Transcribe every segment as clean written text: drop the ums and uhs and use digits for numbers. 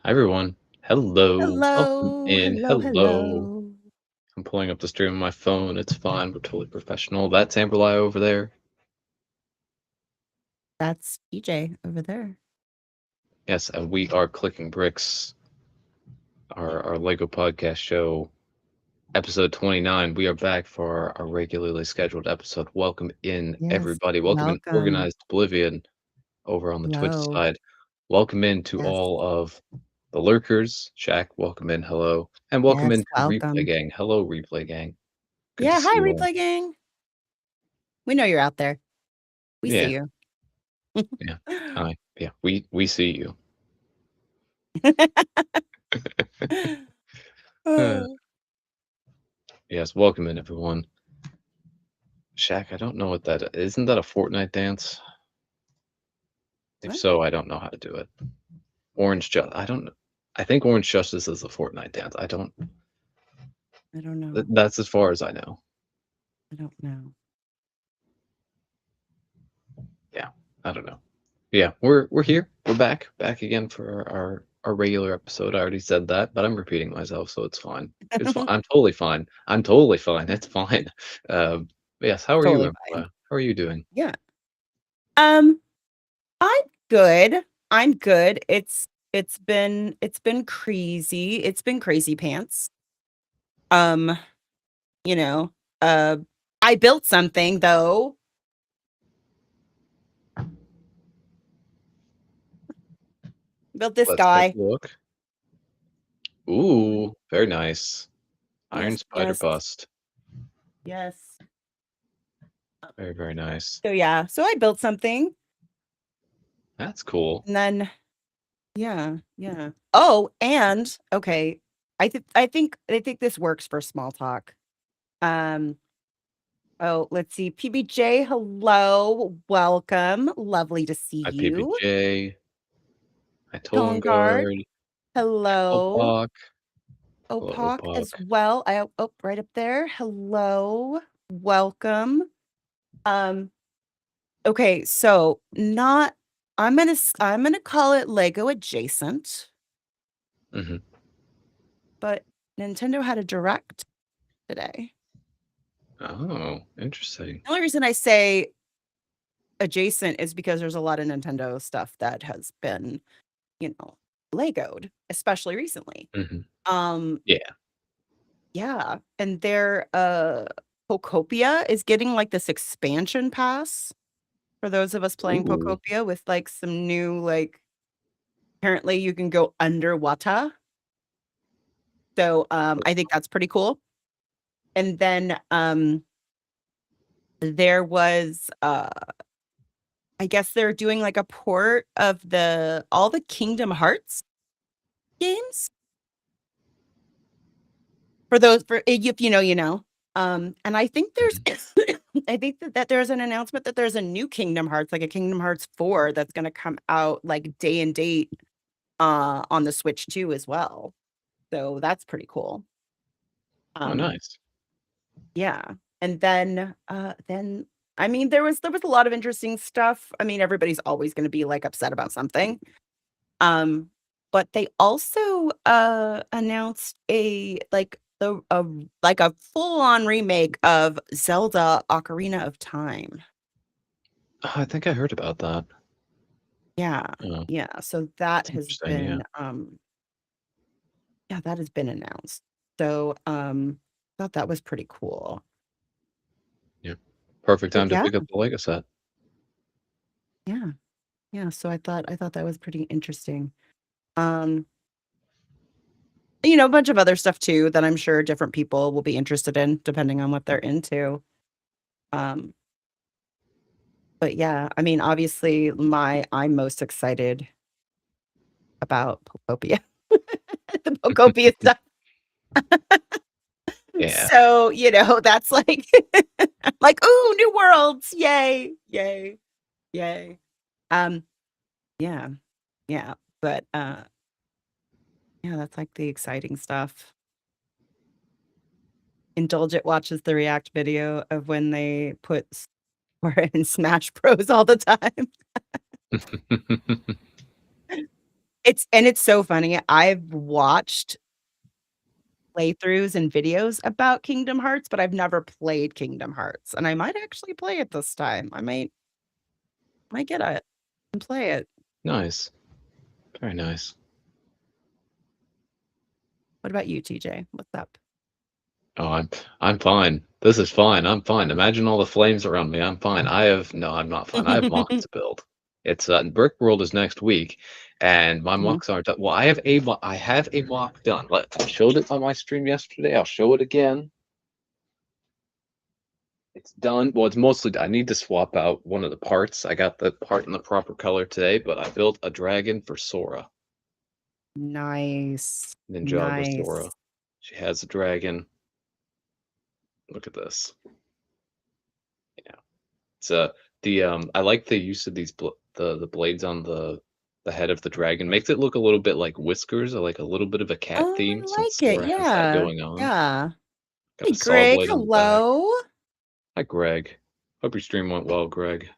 Hi everyone. Hello. Welcome Hello, in. hello, Hello. hello. I'm pulling up the stream on my phone. It's fine. We're totally professional. That's Amberlia over there. That's EJ over there. Yes, and we are Clicking Bricks, our Lego podcast show, episode 29. We are back for our regularly scheduled episode. Welcome in, Yes, everybody. Welcome in, welcome. Organized Oblivion over on the Twitch Hello. side. Welcome in to Yes, all of the lurkers. Shaq, welcome in. Hello. And welcome yes, into Replay welcome. Gang. Hello, Replay Gang. Good to Yeah, see hi, you all. Replay Gang. We know you're out there. We see Yeah. you. Yeah. Hi. Yeah. We see you. Uh, Oh. yes. Welcome in, everyone. Shaq, I don't know what that is. Isn't that a Fortnite dance? If What? so, I don't know how to do it. Orange Justice. I don't. I think Orange Justice is a Fortnite dance. I don't. I don't know. That's as far as I know. I don't know. Yeah. I don't know. Yeah. We're here. We're back again for our regular episode. I already said that, but I'm repeating myself, so it's fine. It's fine. I'm totally fine. I'm totally fine. It's fine. Yes. How are you, Totally fine. Emma? How are you doing? Yeah. Um, I'm good. I'm good. It's been crazy. It's been crazy pants. Um, you know, uh I built something though. Built this Let's take guy. a look. Ooh, very nice. Iron Yes, spider yes, bust. yes. Very, very nice. So yeah, so I built something That's cool. and then yeah, yeah. Oh, and okay. I think this works for small talk. Um, oh, let's see. PBJ, hello, welcome. Lovely to see Hi, you. PBJ. Hi, Tone Guard, Guard. Hi, hello. Opak. Hello, Opak Opak. as well. Oh, right up there. Hello. Welcome. Um, okay, so not I'm gonna call it Lego adjacent, Hmm. but Nintendo had a direct today. Oh, interesting. The only reason I say adjacent is because there's a lot of Nintendo stuff that has been, Legoed, especially recently. Hmm. Um, Yeah. yeah, and their Pocopia is getting like this expansion pass for those of us playing Ooh. Pocopia with like some new like apparently you can go underwater. So I think that's pretty cool. And then there was I guess they're doing like a port of the all the Kingdom Hearts games for those for if you know, you know. And I think there's Mhm. I think that there's an announcement that there's a new Kingdom Hearts, like a Kingdom Hearts 4 that's gonna come out like day and date on the Switch too as well. So that's pretty cool. Oh, Um nice. yeah. And then I mean there was a lot of interesting stuff. I mean everybody's always going to be like upset about something. Um but they also announced a full on remake of Zelda Ocarina of Time. Oh, I think I heard about that. Yeah. Oh, Yeah. So that that's has interesting. Yeah. been yeah, that has been announced. So thought that was pretty cool. Yeah. Perfect So time to yeah, pick up the Lego set. yeah. Yeah, so I thought that was pretty interesting. Um, a bunch of other stuff too that I'm sure different people will be interested in depending on what they're into. Um, but yeah, I mean, obviously I'm most excited about Pocopia. The Pocopia stuff. Yeah. So, that's like I'm like, "Ooh, new worlds. Yay. Yay. Yay." Um, yeah. Yeah, but yeah, that's like the exciting stuff. Indulgent watches the React video of when they put Sora in Smash Bros all the time. It's so funny. I've watched playthroughs and videos about Kingdom Hearts, but I've never played Kingdom Hearts, and I might actually play it this time. I might get it and play it. Nice. Very nice. What about you, TJ? What's up? Oh, I'm fine. This is fine. I'm fine. Imagine all the flames around me. I'm fine. I'm not fine. I have mocks to build. It's Brickworld is next week, and my Mhm. mocks aren't done. Well, I have a mock done. I showed it on my stream yesterday. I'll show it again. It's done. Well, it's mostly done. I need to swap out one of the parts. I got the part in the proper color today, but I built a dragon for Sora. Nice. Ninjago Sora. Nice. She has a dragon. Look at this. Yeah. It's the I like the use of these the blades on the head of the dragon. Makes it look a little bit like whiskers, or like a little bit of a cat Oh, theme, I since like it. Sora has that Yeah. going on. Yeah. Got Hey, a saw Greg. blade on the back. Hello. Hi, Greg. Hope your stream went well, Greg.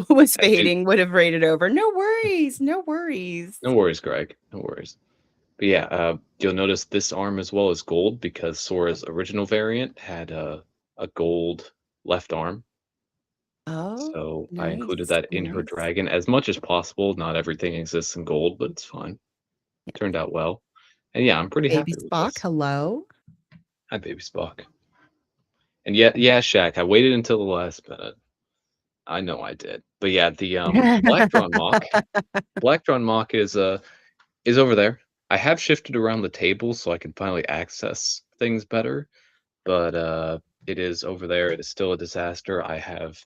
Was Hey, dude. fading, would have rated over. No worries. No worries. No worries, Greg. No worries. But yeah, you'll notice this arm as well is gold because Sora's original variant had a gold left arm. Oh, So I included nice. that in her Nice. dragon as much as possible. Not everything exists in gold, but it's fine. Turned out well. And yeah, I'm pretty Baby happy with Spock, this. hello. Hi, baby Spock. And yeah, Shaq, I waited until the last minute. I know I did. But yeah, the Blacktron mock is over there. I have shifted around the table so I can finally access things better, but it is over there. It is still a disaster. I have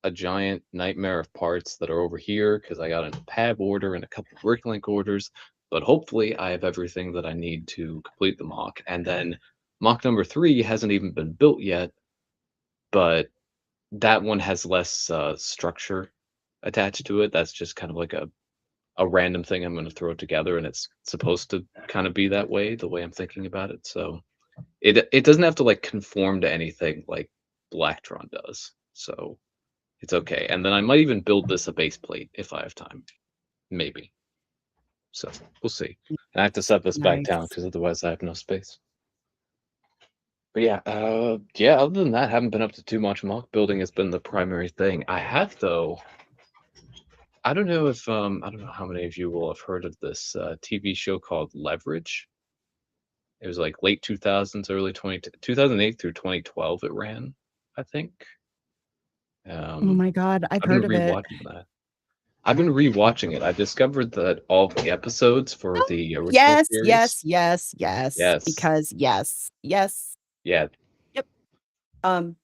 a giant nightmare of parts that are over here because I got a PAB order and a couple of Bricklink orders. But hopefully, I have everything that I need to complete the mock. And then mock number 3 hasn't even been built yet, but that one has less structure attached to it. That's just kind of like a random thing I'm going to throw together, and it's supposed to kind of be that way, the way I'm thinking about it. So it doesn't have to like conform to anything like Blacktron does. So it's okay. And then I might even build this a base plate if I have time. Maybe. So we'll see. And I have to set this back down Nice. because otherwise I have no space. But yeah, other than that, haven't been up to too much. Mock building has been the primary thing. I have though. I don't know if I don't know how many of you will have heard of this TV show called Leverage. It was like late 2000s, early 2008 through 2012 it ran, I think. Oh Um my God, I've I've been heard of it. rewatching that. I've been rewatching it. I discovered that all the episodes for Oh, the original yes, series. yes, yes, yes. Yes. Because yes, yes. Yeah. Yep. Um,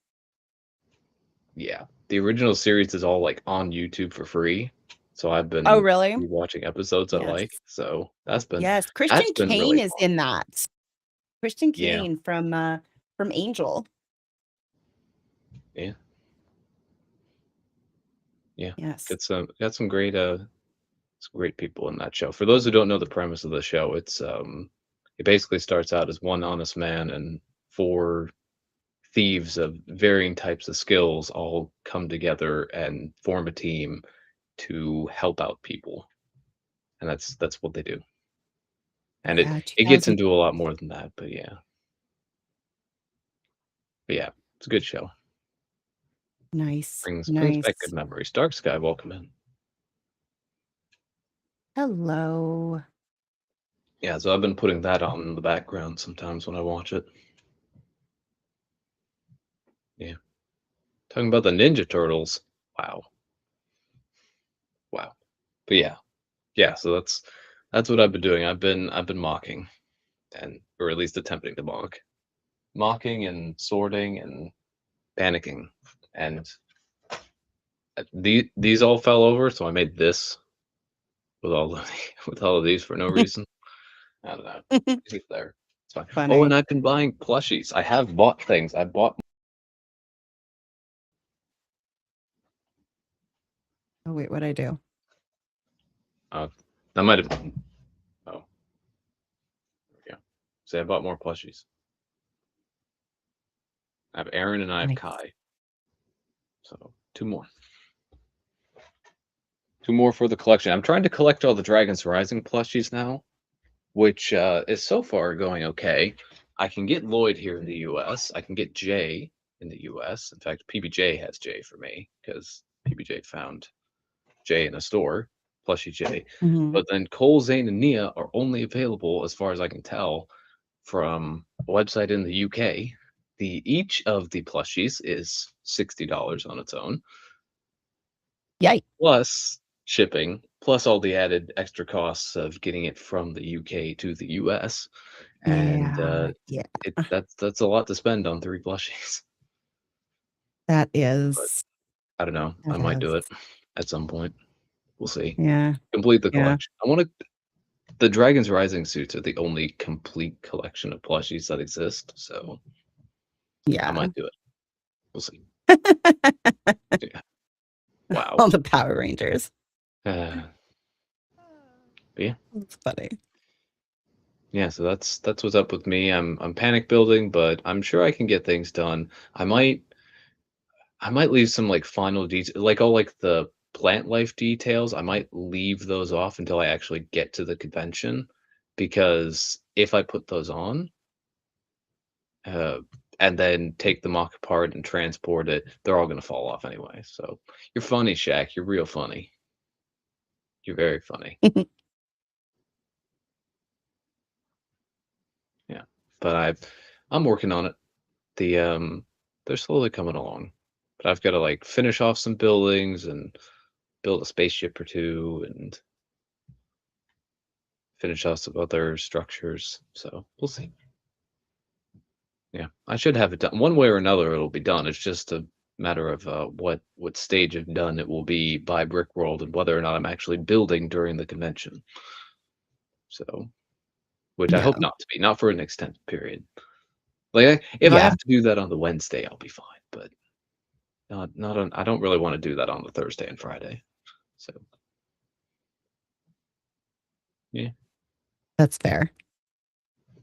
Yeah. The original series is all like on YouTube for free. So I've oh been really? rewatching episodes I Yes. like. So Yes. that's Christian been Kane really is fun. in that. Christian Yeah. Kane from Angel. Yeah. Yeah. Yes. Got some great people in that show. For those who don't know the premise of the show, it basically starts out as one honest man and four thieves of varying types of skills all come together and form a team to help out people. And that's what they do. And Yeah, it gets 2000. into a lot more than that, but yeah. But yeah, it's a good show. Nice. Brings back good Nice. memories. Dark Sky, welcome in. Hello. Yeah, so I've been putting that on in the background sometimes when I watch it. Yeah. Talking about the Ninja Turtles. Wow. Wow. But yeah. Yeah, so that's what I've been doing. I've been mocking, and or at least attempting to mock. Mocking and sorting and panicking. And these all fell over, so I made this with all of with all of these for no reason. I don't know. It's there. It's fine. Oh, and Funny. I've been buying plushies. I have bought things. I bought. Oh wait, what'd I do? That might have been. Oh, yeah. See, I bought more plushies. I have Aaron and I have Nice. Kai. So 2 more. 2 more for the collection. I'm trying to collect all the Dragons Rising plushies now, which, is so far going okay. I can get Lloyd here in the US. I can get Jay in the US. In fact, PBJ has Jay for me because PBJ found Jay in a store, plushie Jay. Mhm. But then Cole, Zane, and Nia are only available, as far as I can tell, from a website in the UK. Each of the plushies is $60 on its own, Yikes. plus shipping, plus all the added extra costs of getting it from the UK to the US. And Yeah, yeah, that's a lot to spend on 3 plushies. that But is. I don't know. I That might do is. it at some point. We'll see. Yeah, Complete the yeah, collection. I want to. The Dragons Rising suits are the only complete collection of plushies that exist, so I yeah. might do it. We'll see. Yeah. Wow. All the Power Rangers. Uh, but yeah. That's funny. Yeah, so that's what's up with me. I'm panic building, but I'm sure I can get things done. I might leave some like final details, like all like the plant life details. I might leave those off until I actually get to the convention, because if I put those on, uh, and then take the mock apart and transport it, they're all gonna fall off anyway. So you're funny, Shaq. You're real funny. You're very funny. Yeah, but I'm working on it. They're slowly coming along, but I've got to like finish off some buildings and build a spaceship or two and finish off some other structures. So we'll see. Yeah, I should have it done one way or another. It'll be done. It's just a matter of what stage of done it will be by Brickworld and whether or not I'm actually building during the convention. So, which I Yeah, hope not to be, not for an extended period. Like if I yeah, have to do that on the Wednesday, I'll be fine. But not on. I don't really want to do that on the Thursday and Friday. So yeah, that's fair.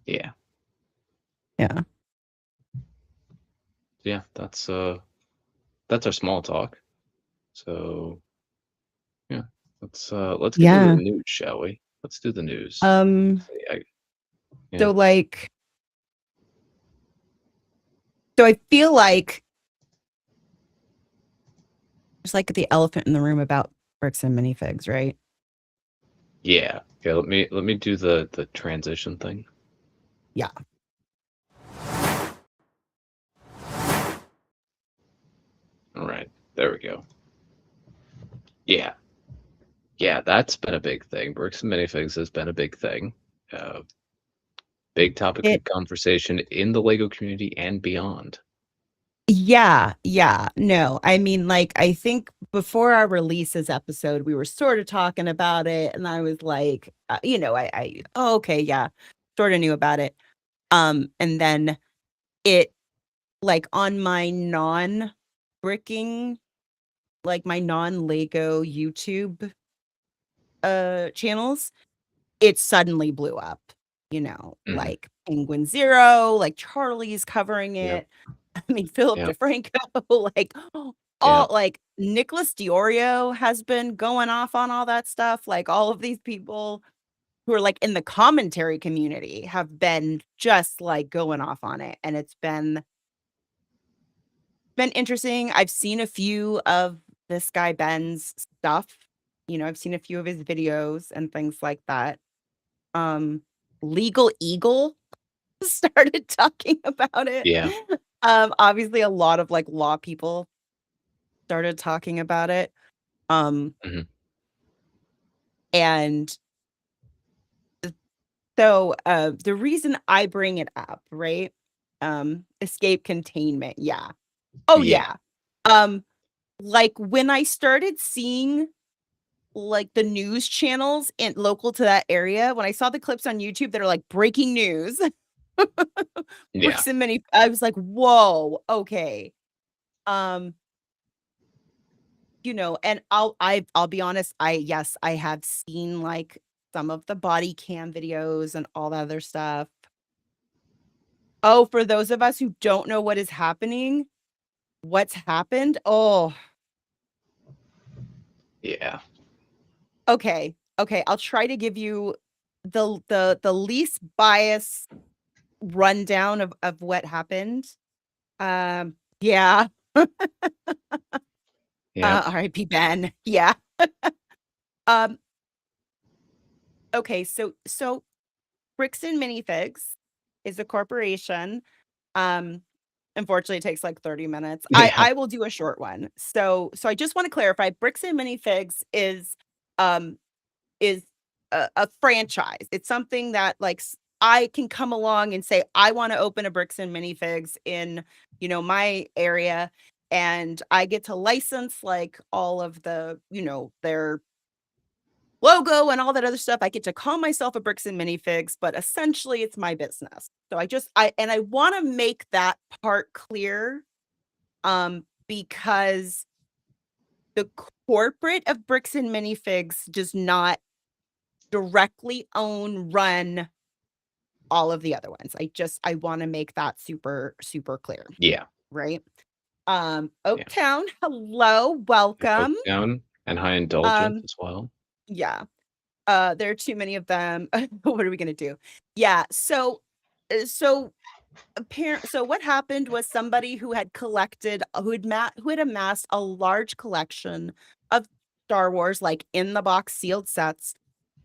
yeah, Yeah, yeah. That's our small talk. So yeah, let's get into the yeah. news, shall we? Let's do the news. Um, See, yeah, so like, so I feel like there's like the elephant in the room about bricks and minifigs, right? yeah, yeah. Let me do the transition thing. Yeah. All right, there we go. Yeah, yeah. That's been a big thing. Bricks and minifigs has been a big thing. Uh, Big topic It of conversation in the Lego community and beyond. Yeah, yeah. No, I mean, like, I think before our releases episode, we were sort of talking about it, and I was like, oh, okay, yeah, sort of knew about it. And then it, like, on my non-bricking, like my non-Lego YouTube channels, it suddenly blew up, Hmm. like Penguin Zero, like Charlie's covering Yep, it. I mean, Philip yep, DeFranco, like all yep. like Nicholas Diorio has been going off on all that stuff. Like all of these people who are like in the commentary community have been just like going off on it. And it's been interesting. I've seen a few of this guy Ben's stuff. I've seen a few of his videos and things like that. Um, Legal Eagle started talking about it. Yeah. Obviously a lot of like law people started talking about it. Um, Hmm. and so the reason I bring it up, right? Escape containment. Yeah. Oh Yeah. yeah. Like when I started seeing like the news channels in local to that area, when I saw the clips on YouTube that are like breaking news, Yeah. bricks and many, I was like, whoa, okay. Um, and I'll be honest, yes, I have seen like some of the body cam videos and all that other stuff. Oh, for those of us who don't know what is happening, what's happened? Oh, Yeah. Okay, okay, I'll try to give you the least biased rundown of what happened. Yeah, Yep. R.I.P. Ben. Yeah. Um, okay, so Bricks and Minifigs is a corporation. Um, Unfortunately, it takes like 30 minutes. Yeah. I will do a short one. So I just want to clarify, Bricks and Minifigs um is a franchise. It's something that like I can come along and say I want to open a Bricks and Minifigs in, my area, and I get to license like all of the, their logo and all that other stuff. I get to call myself a Bricks and Minifigs, but essentially it's my business. So I want to make that part clear, because the corporate of Bricks and Minifigs does not directly run all of the other ones. I want to make that super super clear, Yeah. right? Yeah. Oaktown, hello, welcome. Oaktown and High Indulgence Um, as well. yeah. There are too many of them. What are we gonna do? Yeah, so so what happened was somebody who had collected who had amassed a large collection of Star Wars, like, in the box sealed sets,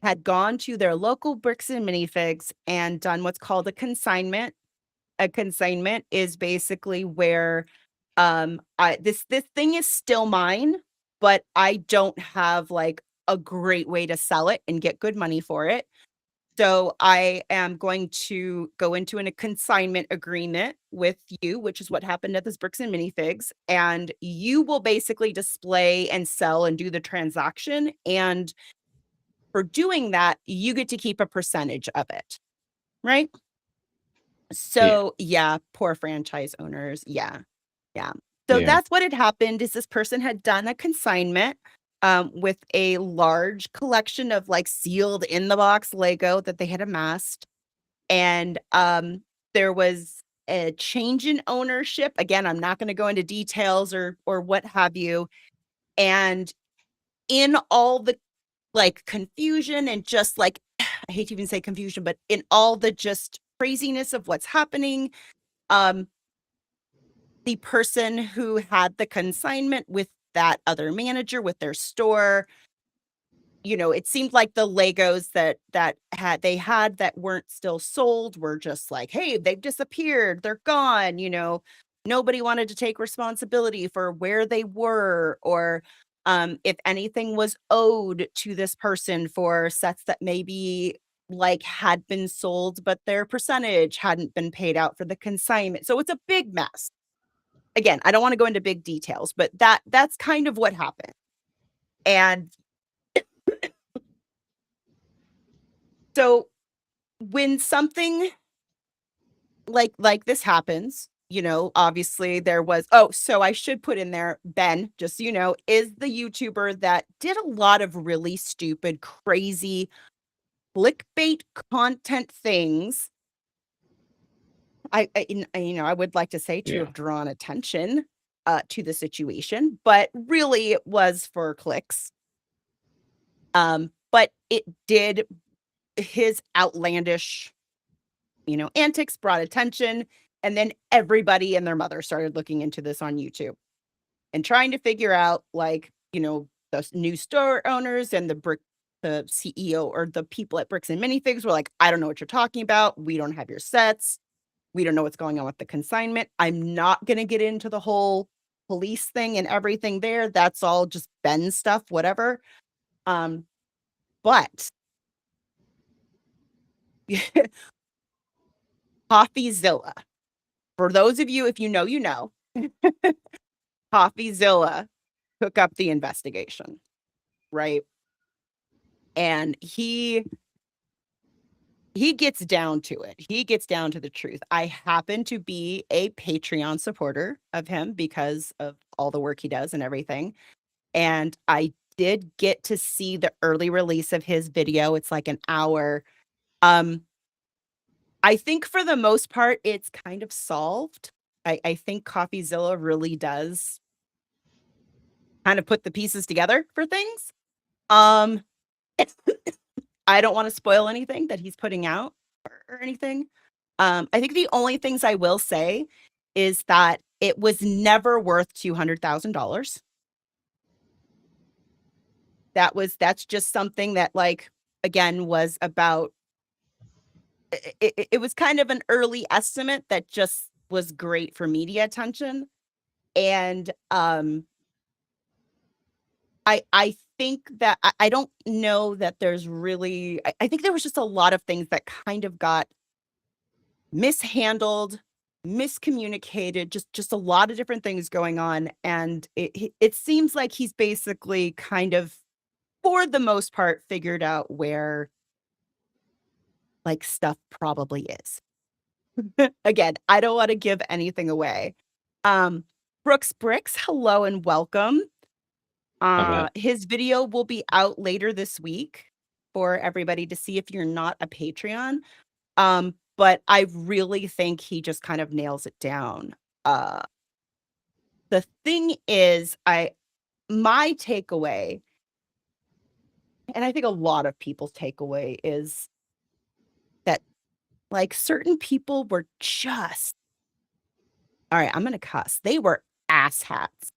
had gone to their local Bricks and Minifigs and done what's called a consignment. A consignment is basically where, I this thing is still mine, but I don't have, like, a great way to sell it and get good money for it. So I am going to go into a consignment agreement with you, which is what happened at this Bricks and Minifigs, and you will basically display and sell and do the transaction, and for doing that, you get to keep a percentage of it, right? Yeah. So, yeah, poor franchise owners. Yeah. Yeah. So Yeah. that's what had happened is this person had done a consignment, with a large collection of like sealed in the box Lego that they had amassed. And there was a change in ownership. Again, I'm not going to go into details or what have you. And in all the like confusion and just like I hate to even say confusion, but in all the just craziness of what's happening, um, the person who had the consignment with that other manager with their store, it seemed like the Legos that had that weren't still sold were just like, "Hey, they've disappeared. They're gone," Nobody wanted to take responsibility for where they were or, if anything was owed to this person for sets that maybe, like, had been sold, but their percentage hadn't been paid out for the consignment. So it's a big mess. Again, I don't wanna go into big details, but that's kind of what happened. And so when something like this happens, obviously there was so I should put in there, Ben, just so you know, is the YouTuber that did a lot of really stupid, crazy clickbait content things. I would like to say to Yeah. have drawn attention to the situation, but really it was for clicks. But it did his outlandish antics brought attention, and then everybody and their mother started looking into this on YouTube and trying to figure out, like, the new store owners and the CEO or the people at Bricks and Minifigs were like, "I don't know what you're talking about. We don't have your sets. We don't know what's going on with the consignment." I'm not gonna get into the whole police thing and everything there. That's all just Ben stuff, whatever. Um, but CoffeeZilla. For those of you, if you know, you know. CoffeeZilla took up the investigation, right? And he gets down to it. He gets down to the truth. I happen to be a Patreon supporter of him because of all the work he does and everything. And I did get to see the early release of his video. It's like an hour. Um, I think for the most part, it's kind of solved. I think CoffeeZilla really does kind of put the pieces together for things. Um, I don't wanna spoil anything that he's putting out or anything. I think the only things I will say is that it was never worth $200,000. That's just something that, like, again, was about it was kind of an early estimate that just was great for media attention, and, I think that I don't know that there's really I think there was just a lot of things that kind of got mishandled, miscommunicated, just a lot of different things going on, and it seems like he's basically kind of, for the most part, figured out where, like, stuff probably is. Again, I don't wanna give anything away. Um, Brooks Bricks, hello and welcome. I'm at. His video will be out later this week for everybody to see if you're not a Patreon. But I really think he just kind of nails it down. Uh, the thing is, my takeaway, and I think a lot of people's takeaway is that, like, certain people were just all right, I'm gonna cuss. They were asshats.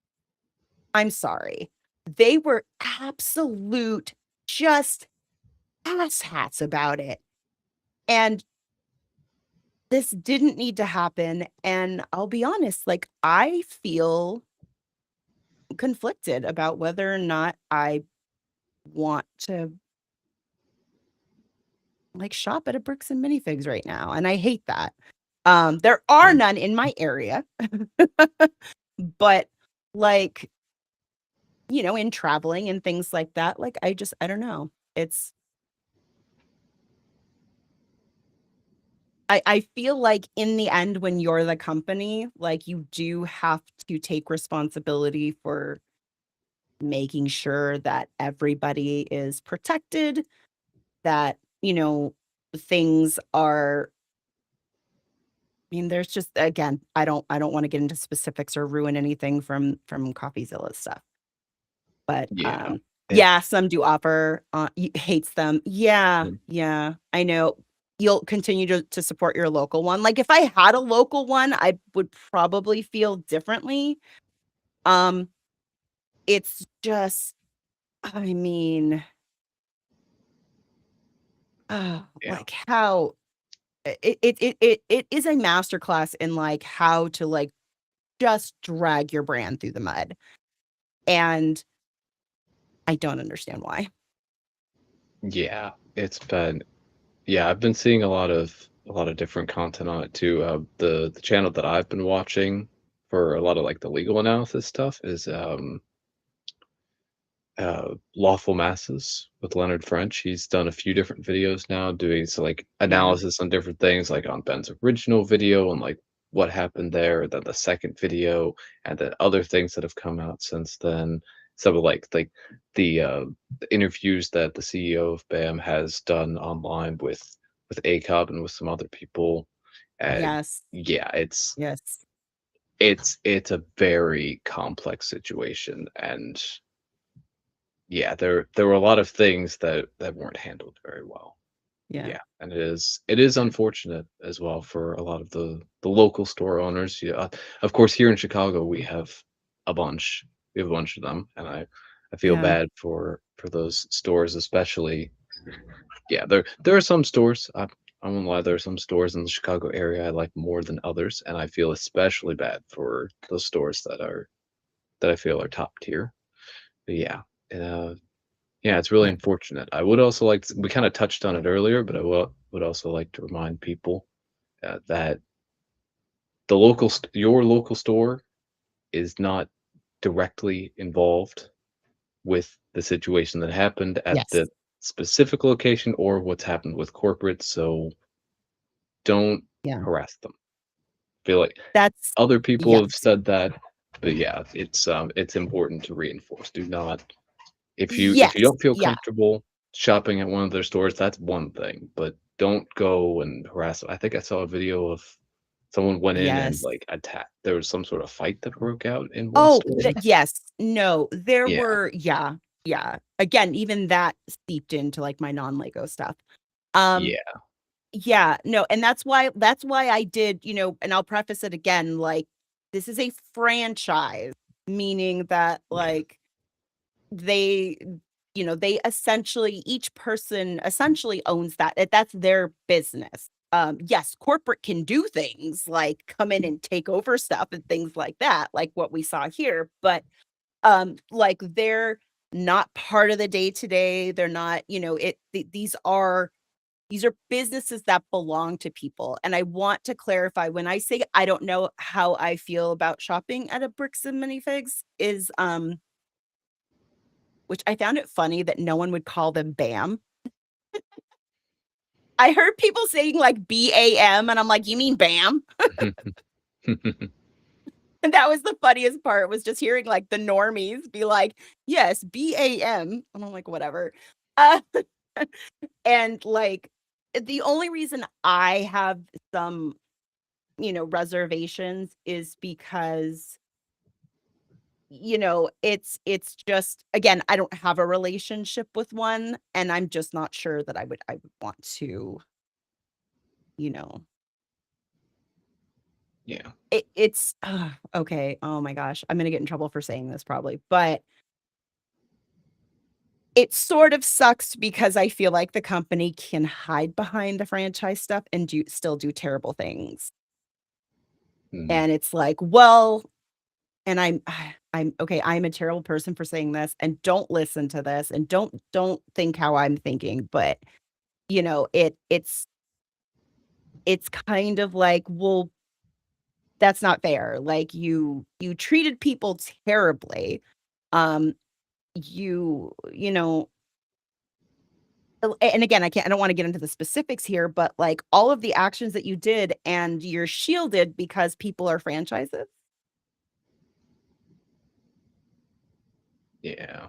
I'm sorry. They were absolute just asshats about it. And this didn't need to happen. And I'll be honest, like, I feel conflicted about whether or not I want to, like, shop at a Bricks and Minifigs right now. And I hate that. There are Mm. none in my area, but, like, in traveling and things like that, like, I don't know. I feel like in the end, when you're the company, like, you do have to take responsibility for making sure that everybody is protected, that, things are I mean, there's just again, I don't wanna get into specifics or ruin anything from CoffeeZilla stuff. But, Yeah. yeah, It's some do offer, y hates them. Yeah, mm, yeah, I know. You'll continue to support your local one. Like, if I had a local one, I would probably feel differently. Um, it's just I mean, yeah. like, how it is a masterclass in, like, how to, like, just drag your brand through the mud, and I don't understand why. Yeah. It's been yeah, I've been seeing a lot of different content on it too. The channel that I've been watching for a lot of like the legal analysis stuff is Lawful Masses with Leonard French. He's done a few different videos now doing so like Yeah, analysis on different things, like on Ben's original video and like what happened there, then the second video, and then other things that have come out since then. Some of the interviews that the CEO of BAM has done online with ACOB and with some other people. And yes, yeah, yes, it's a very complex situation and yeah, there were a lot of things that weren't handled very well. yeah, Yeah, and it is unfortunate as well for a lot of the local store owners. Yeah, of course, here in Chicago, we have a bunch. We have a bunch of them, and I feel yeah, bad for those stores, especially. Yeah, there are some stores. I won't lie. There are some stores in the Chicago area I like more than others, and I feel especially bad for those stores that I feel are top tier. But yeah, uh, yeah, it's really yeah, unfortunate. I would also like to, we kind of touched on it earlier, but would also like to remind people that your local store is not directly involved with the situation that happened at yes, the specific location or what's happened with corporate. So don't yeah. harass them. Feel like That's other people have yes. said that, but yeah, it's important to reinforce. Do not if you Yes, don't feel yeah, comfortable shopping at one of their stores, that's one thing, but don't go and harass them. I think I saw a video of someone went in and, yes. like, attacked there was some sort of fight that broke out in one Oh, store. yes. No, there Yeah, were yeah. yeah. Again, even that seeped into, like, my non-Lego stuff. Um, Yeah. yeah, no, and that's why I did, and I'll preface it again, like, this is a franchise, meaning that, Yeah. like, they they essentially each person essentially owns that's their business. Yes, corporate can do things like come in and take over stuff and things like that, like what we saw here, but like they're not part of the day to day. They're not, these are businesses that belong to people. And I want to clarify when I say I don't know how I feel about shopping at a Bricks and Minifigs is which I found it funny that no one would call them BAM. I heard people saying like BAM and I'm like, "You mean BAM?" And that was the funniest part was just hearing like the normies be like, "Yes, BAM." And I'm like, "Whatever." Uh, and like the only reason I have some, reservations is because it's just again, I don't have a relationship with one and I'm just not sure that I would want to, you know. Yeah. It's okay. Oh my gosh, I'm gonna get in trouble for saying this probably, but it sort of sucks because I feel like the company can hide behind the franchise stuff and still do terrible things. Mm. And it's like, well, and I'm okay, I'm a terrible person for saying this and don't listen to this and don't think how I'm thinking, but it's kind of like, well, that's not fair. Like you treated people terribly. Um you know and again, I don't want to get into the specifics here, but like all of the actions that you did and you're shielded because people are franchises. Yeah.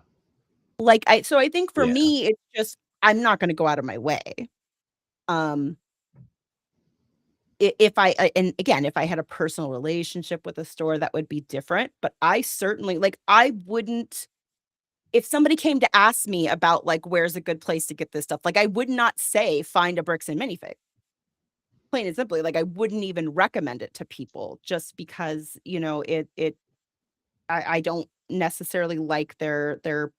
Like I think for Yeah. me it's just I'm not going to go out of my way. Um if and again, if I had a personal relationship with a store that would be different, but I certainly like I wouldn't if somebody came to ask me about like where's a good place to get this stuff, like I would not say find a Bricks and Minifig. Plain and simply, like, I wouldn't even recommend it to people just because, I don't necessarily like their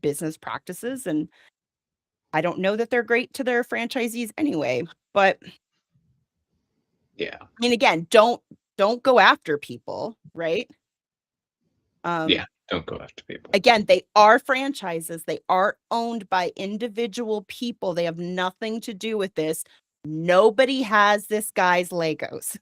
business practices, and I don't know that they're great to their franchisees anyway, but, Yeah. I mean, again, don't go after people, right? Um, Yeah. Don't go after people. again, they are franchises, they are owned by individual people, they have nothing to do with this. Nobody has this guy's Legos,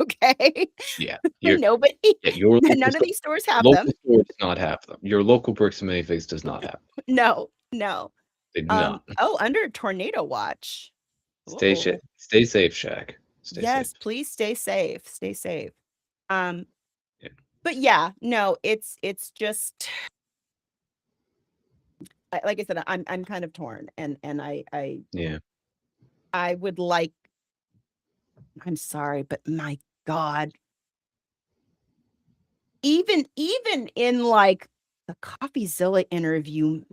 okay? Yeah. Nobody Your none of these stores have them. local store does not have them. Your local Bricks and Minifigs does not have them. No, no. They do not. Oh, under tornado watch. Oh, Stay safe, Shaq. Stay safe. yes, please stay safe, stay safe. Um, Yeah. but yeah, no, it's just like I said, I'm kind of torn and Yeah. I would like I'm sorry, but my God, even in like the CoffeeZilla interview,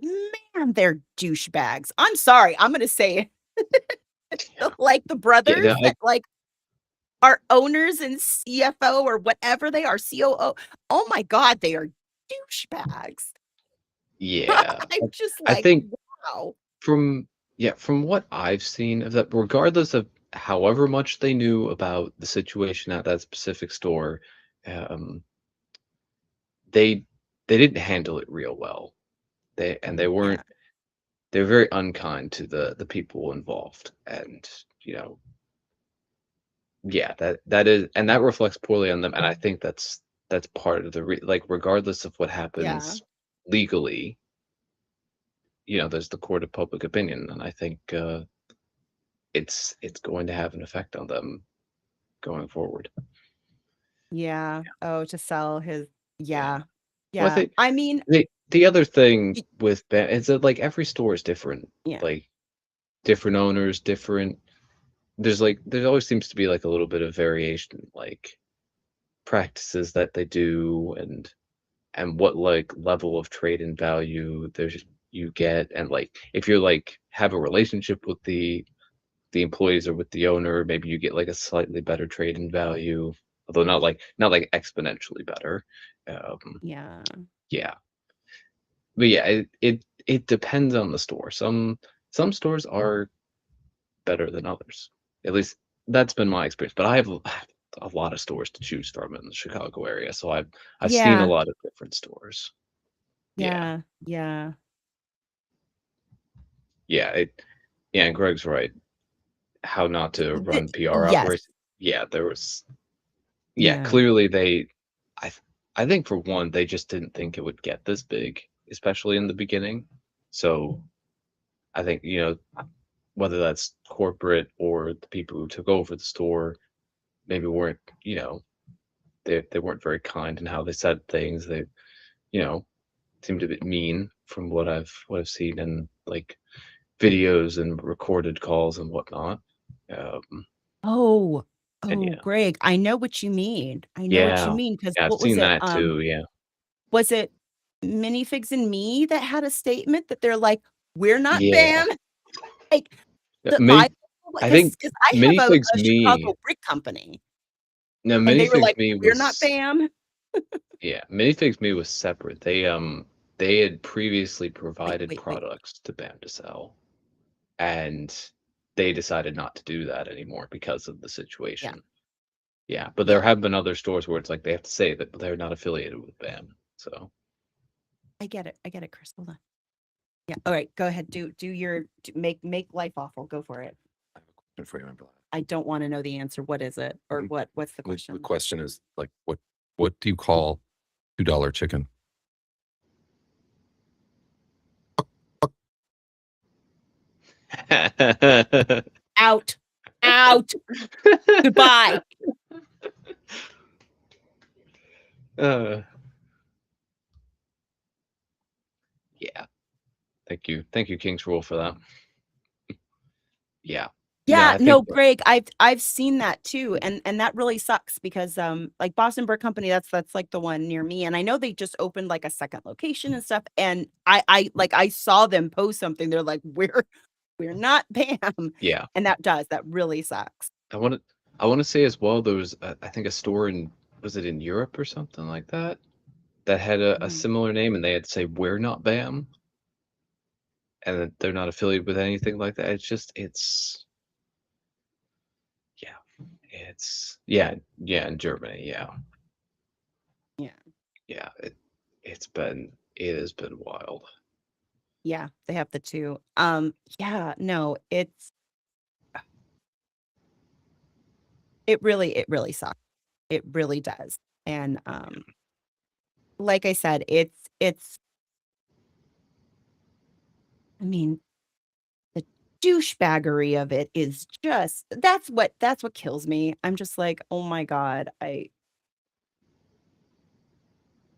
man, they're douchebags. I'm sorry, I'm gonna say it. Yeah. Like the Yeah. brothers that like are owners and CFO or whatever they are, COO. Oh my god, they are douchebags. Yeah. I'm just I like, think "Wow." from from what I've seen of that, regardless of however much they knew about the situation at that specific store, um, they they didn't handle it real well. They Yeah, weren't they're very unkind to the people involved, and you know, yeah, that is, and that reflects poorly on them. And I think that's part of the like, regardless of what yeah, happens legally, there's the court of public opinion, and I think it's going to have an effect on them going forward. yeah. Oh, to sell his Yeah. yeah, Well, I yeah. think I mean, the other thing y with is that like every store is different, yeah, like different owners, different. There's like there always seems to be like a little bit of variation, like practices that they do, and what like level of trade-in value you get, and like if you're like have a relationship with the employees or with the owner, maybe you get like a slightly better trade-in value, although not like exponentially better. Um, Yeah. yeah, but yeah, it depends on the store. Some stores are better than others. At least that's been my experience. But I have a lot of stores to choose from in the Chicago area, so I've seen a Yeah. lot of different stores. Yeah, Yeah. Yeah. yeah, yeah. And Greg's right. How not to run PR Yes. operations? Yeah, there was. Yeah, Yeah. clearly I th- I think for one, they just didn't think it would get this big, especially in the beginning. So I think, whether that's corporate or the people who took over the store, maybe weren't, they weren't very kind in how they said things. They, you know, seemed a bit mean from what I've seen in like videos and recorded calls and whatnot. Um, Oh. and Oh, yeah, Greg, I know what you mean. I know what you yeah, mean, 'cause yeah, I've what was seen it? that too. Yeah, Was it Minifigs and Me that had a statement that they're like, "We're not yeah. BAM." Like, Yeah, the my Mini, I think because I have Minifigs a Me. Chicago brick company, No, and they were Minifigs like, Me "We're not was BAM." yeah, Minifigs Me was separate. They had previously Wait, provided wait, wait. products to BAM to sell, and they decided not to do that anymore because of the Yeah. situation. Yeah, but there Yeah. have been other stores where it's like they have to say that they're not affiliated with BAM. So I get it. I get it, Chris. Hold on. Yeah. All right. Go ahead. Make life awful. Go for it. I have a question for you, Amberlia. I don't want to know the answer. What is it? Or what's the The question? question is like, what do you call $2 chicken? Out. Out. Goodbye. uh, yeah. Thank you, King's Rule for that. Yeah. No, Yeah, I think no, Greg, I've seen that too, and that really sucks because like Boston Brick Company, that's like the one near me, and I know they just opened like a second location and stuff, and I saw them post something. They're like, we're not BAM, yeah. and that really sucks. I want to say as well. There was I think a store was it in Europe or something like that that had a Mm. similar name, and they had to say we're not BAM, and that they're not affiliated with anything like that. Yeah, yeah in Germany. Yeah, Yeah, yeah. It has been wild. yeah, they have the two. Yeah, no, it really sucks. It really does, and like I said, it's. I mean, the douchebaggery of it is just that's what kills me. I'm just like, "Oh my god, I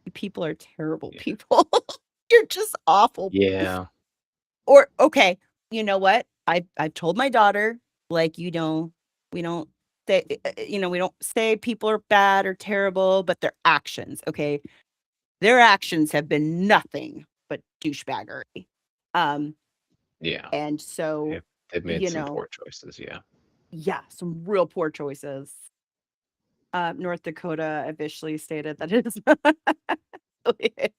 you people are terrible Yeah, people. You're just awful." yeah, Or okay, you know what? I've told my daughter, like, we don't say, we don't say people are bad or terrible, but their actions, okay? Their actions have been nothing but douchebaggery. Um, yeah. and so, They've made you some know, poor choices. Yeah, yeah, some real poor choices. North Dakota officially stated that it is not affiliated.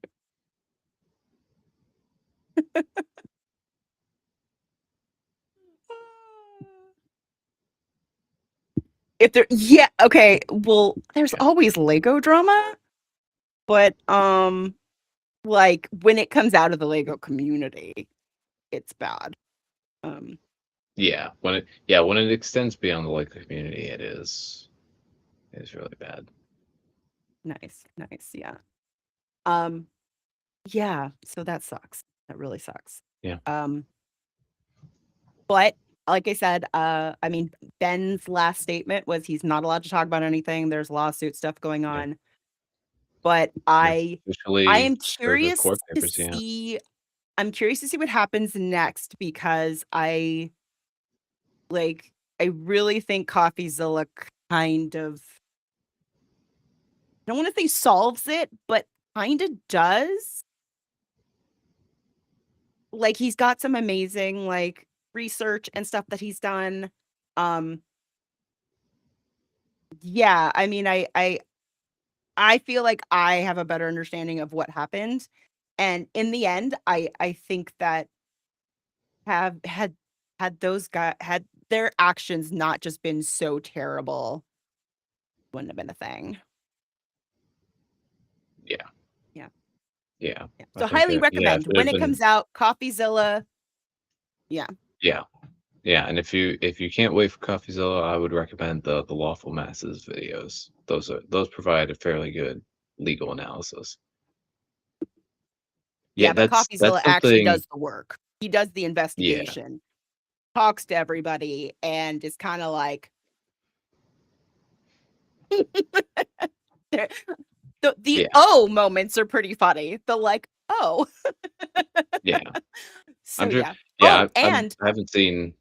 If there yeah, okay, well, there's yeah, always Lego drama, but, like, when it comes out of the Lego community, it's bad. Um, when it extends beyond the local community, it is really bad. nice, nice, yeah. Um, yeah, so that sucks. That really sucks. Yeah, Um, but like I said, I mean, Ben's last statement was he's not allowed to talk about anything. There's lawsuit stuff going yeah. on. But They've I officially am served the curious court to papers. Yeah, see I'm curious to see what happens next because I really think CoffeeZilla kind of I don't wanna say solves it, but kind of does. Like, he's got some amazing, like, research and stuff that he's done. Um, yeah, I mean, I feel like I have a better understanding of what happened, and in the end, I think that have had those guys had their actions not just been so terrible, wouldn't have been a thing. Yeah. Yeah. Yeah. Yeah. I So think highly yeah, it recommend should when have it been comes out, Coffeezilla. Yeah. yeah. Yeah, and if you can't wait for CoffeeZilla, I would recommend the Lawful Masses videos. Those provide a fairly good legal analysis. Yeah, Yeah, but that's Coffeezilla actually something. does the work. He does the Yeah, investigation, talks to everybody, and is kinda like the yeah, "oh" moments are pretty funny. The like, "Oh." yeah. So, I'm sure. yeah. Yeah, Oh, and I haven't seen.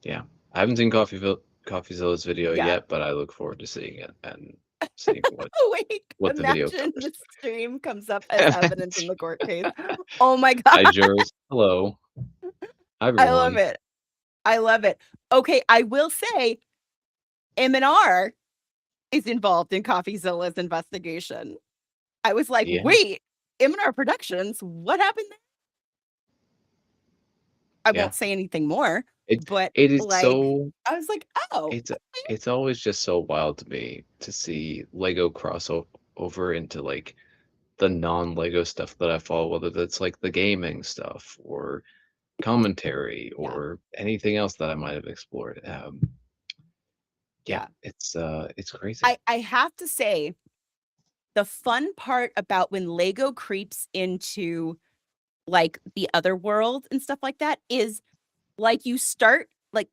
Yeah, I haven't seen CoffeeZilla's video yeah. yet, but I look forward to seeing it and seeing Wait, what the video imagine covers. the stream comes up as evidence in the court case. Oh my god, Hi, jurors. Hello. Hi, I love everyone. it. I love it. Okay, I will say M&R is involved in Coffeezilla's investigation. I was like, Yeah, "Wait, M&R Productions? What happened there?" I yeah. won't say anything more, It but, it is like, so. I was like, "Oh, It's it's always just so wild to me to see Lego over into like the non-Lego stuff that I follow, whether that's like the gaming stuff or commentary yeah, or anything else that I might have explored. Yeah, yeah." it's crazy. I have to say, the fun part about when Lego creeps into, like, the other world and stuff like that is, like, you start like,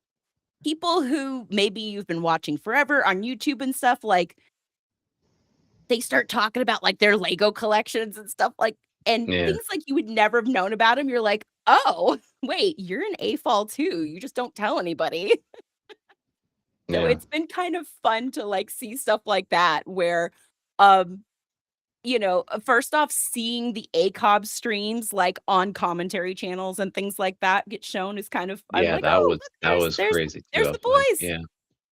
people who maybe you've been watching forever on YouTube and stuff, like, they start talking about, like, their Lego collections and stuff, like and Yeah, things, like, you would never have known about them. You're like, "Oh, wait, you're an AFOL too, you just don't tell anybody." So yeah, it's been kind of fun to, like, see stuff like that where, um, first off, seeing the ACOB streams, like, on commentary channels and things like that get shown is kind of I'm yeah. like, "Oh, look, That was crazy too. there's I the find. boys." Yeah,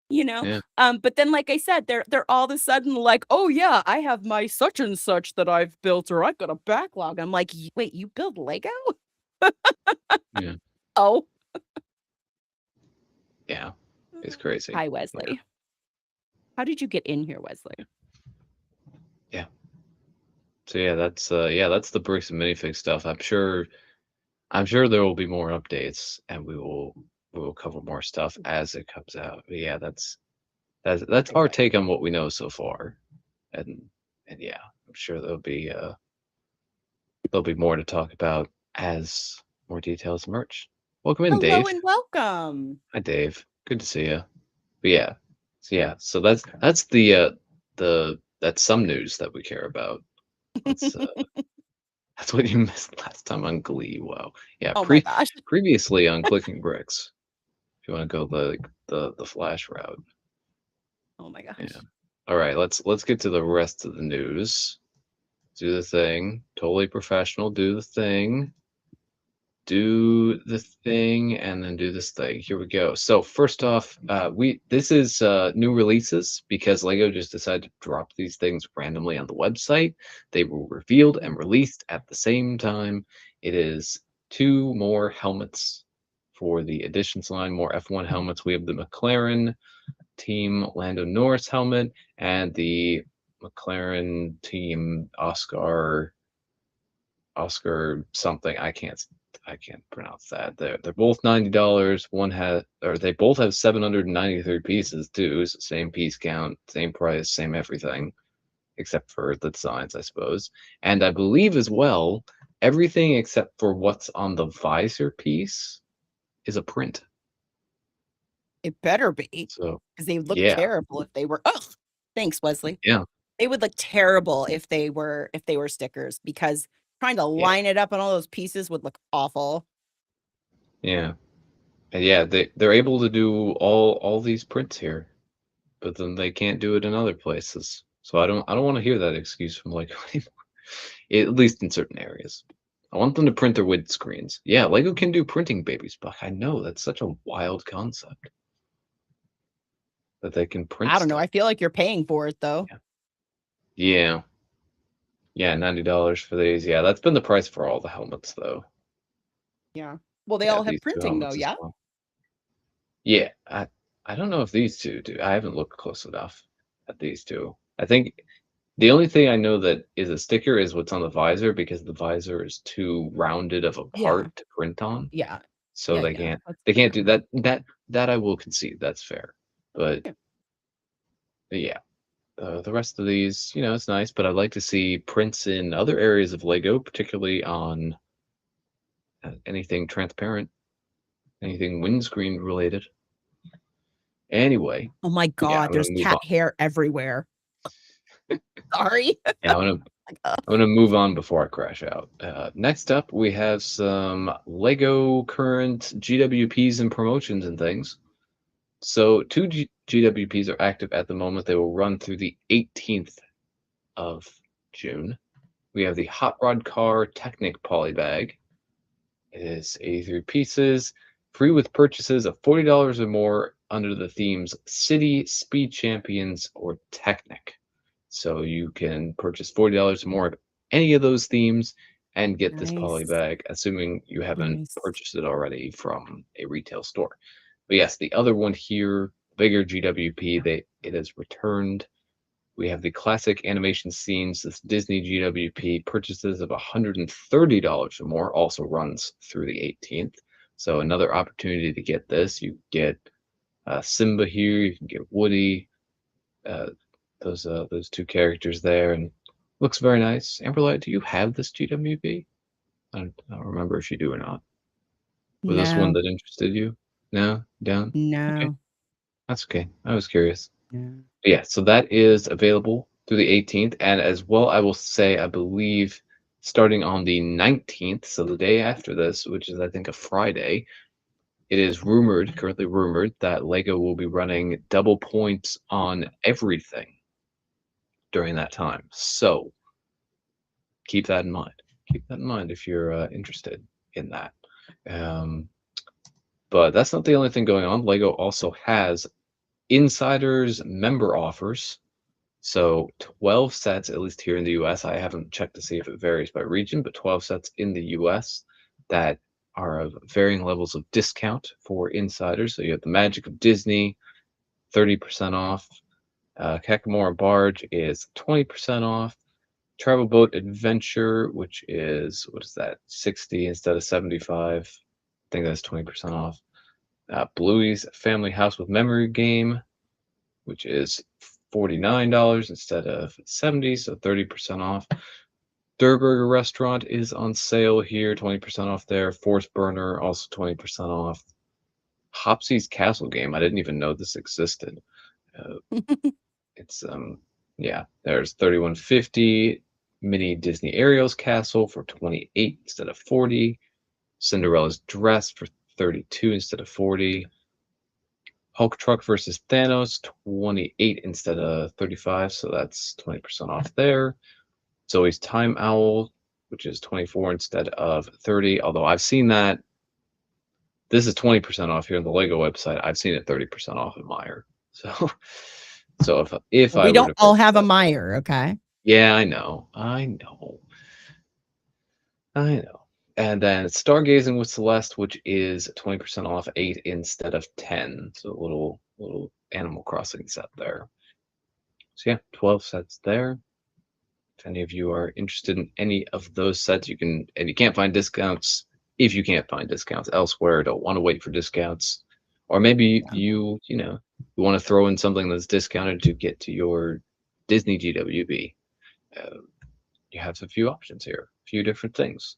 You know? yeah, But then, like I said, they're all of a sudden like, "Oh, yeah, I have my such and such that I've built, or I've got a backlog." I'm like, Wait, you build Lego? yeah, Oh." yeah. It's crazy. Hi, Yeah, Wesley. How did you get in here, Wesley? yeah. So yeah, that's the bricks and minifig stuff. I'm sure there will be more updates, and we will cover more stuff as it comes out. But yeah, that's Right, our right. take on what we know so far, and yeah, I'm sure there'll be more to talk about as more details emerge. Welcome in, Hello Dave. and welcome. Hi, Dave. Good to see you. But so that's that's some news that we care about. Let's That's what you missed last time on Glee. Wow. Yeah, Oh my gosh. previously on Clicking Bricks. If you want to go the Flash route. Oh my Yeah. gosh. All right, let's get to the rest of the news. Do the thing. Totally professional. Do the thing. Do the thing, and then do this thing. Here we go. So first off, we this is new releases because Lego just decided to drop these things randomly on the website. They were revealed and released at the same time. It is two more helmets for the Editions line, more F1 helmets. We have the McLaren Team Lando Norris helmet and the McLaren Team Oscar something. I can't pronounce that. They're both $90. One has or they both have 793 pieces too. So same piece count, same price, same everything, except for the designs, I suppose. And I believe as well, everything except for what's on the visor piece is a print. It better be, So because they look yeah, terrible if they were ugh. Thanks, Wesley. yeah, They would look terrible if they were stickers, because trying to yeah, line it up on all those pieces would look awful. yeah. And yeah, they're able to do all these prints here, but then they can't do it in other places. So I don't want to hear that excuse from Lego anymore. At least in certain areas. I want them to print their windscreens. Yeah, Lego can do printing babies, but I know that's such a wild concept that they can print I don't know. stuff. I feel like you're paying for it though. Yeah. Yeah. Yeah, $90 for these. Yeah, that's been the price for all the helmets though. Yeah. Well, they Yeah, all have these two printing though, helmets as yeah? well. Yeah, I don't know if these two do. I haven't looked close enough at these two. I think the only thing I know that is a sticker is what's on the visor because the visor is too rounded of a Yeah. part to print on. Yeah. So Yeah, they yeah. can't That's they can't fair. do that. That I will concede. That's fair. But Yeah. yeah, the rest of these, it's nice. But I'd like to see prints in other areas of Lego, particularly on anything transparent, anything windscreen related. Anyway, Oh my yeah, god, I'm gonna there's move on. cat hair everywhere. Sorry. Yeah, I'm gonna move on before I crash out. Next up, we have some Lego current GWPs and promotions and things. So two GWPs are active at the moment. They will run through the 18th of June. We have the Hot Rod Car Technic Polybag. It is 83 pieces, free with purchases of $40 or more under the themes City, Speed Champions, or Technic. So you can purchase $40 or more of any of those themes and get this Nice. polybag, assuming you haven't Nice. purchased it already from a retail store. But yes, the other one here, bigger GWP, it has returned. We have the classic animation scenes. This Disney GWP purchases of $130 or more also runs through the 18th. So another opportunity to get this. You get Simba here. You can get Woody. Uh, those two characters there, and looks very nice. Amberlight, do you have this GWP? I don't remember if you do or not. Was this one No. that interested you? No, down. Okay, No. that's okay. I was curious. No. Yeah, so that is available through the 18th, and as well, I will say, I believe starting on the 19th, so the day after this, which is I think a Friday, it is currently rumored, that Lego will be running double points on everything during that time. So keep that in mind. Keep that in mind if you're interested in that. Um, but that's not the only thing going on. Lego also has insiders member offers. So 12 sets, at least here in the US. I haven't checked to see if it varies by region, but 12 sets in the US that are of varying levels of discount for insiders. So you have the Magic of Disney, 30% off. Kakamora Barge is 20% off. Travel Boat Adventure, which is, what is that, 60 instead of 75. I think that's 20% off. Bluey's Family House with Memory Game, which is $49 instead of 70, so 30% off. Durburger Restaurant is on sale here, 20% off there. Force Burner, also 20% off. Hopsy's Castle Game, I didn't even know this existed. Uh, it's yeah, there's 3150. Mini Disney Ariel's Castle for 28 instead of 40. Cinderella's Dress for 32 instead of 40. Hulk Truck versus Thanos, 28 instead of 35, so that's 20% off there. Zoe's Time Owl, which is 24 instead of 30, although I've seen that. This is 20% off here on the Lego website. I've seen it 30% off at Meijer. So so if I We were don't to all purchase have a that, Meyer, okay? yeah, I know. I know. And then Stargazing with Celeste, which is 20% off 8 instead of 10. So a little Animal Crossing set there. So yeah, 12 sets there. If any of you are interested in any of those sets, you can, and you can't find discounts. If you can't find discounts elsewhere, don't want to wait for discounts, or maybe Yeah. you want to throw in something that's discounted to get to your Disney GWB. Uh, you have a few options here, a few different things.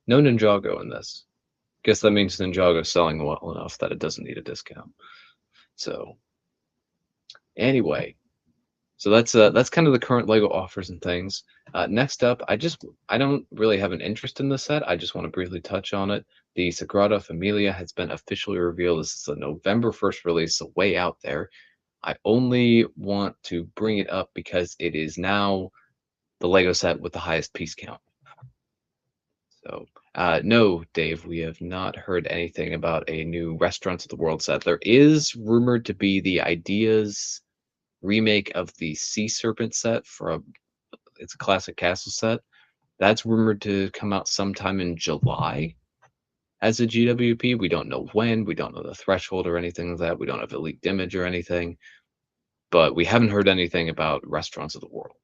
No Ninjago in this. Guess that means Ninjago's selling well enough that it doesn't need a discount. So anyway, so that's kind of the current Lego offers and things. Next up, I don't really have an interest in this set. I just want to briefly touch on it. The Sagrada Familia has been officially revealed. This is a November 1st release, so way out there. I only want to bring it up because it is now the Lego set with the highest piece count. So, no, Dave, we have not heard anything about a new Restaurants of the World set. There is rumored to be the Ideas remake of the Sea Serpent set it's a classic castle set. That's rumored to come out sometime in July as a GWP. We don't know when, we don't know the threshold or anything like that. We don't have a leaked image or anything, but we haven't heard anything about Restaurants of the World.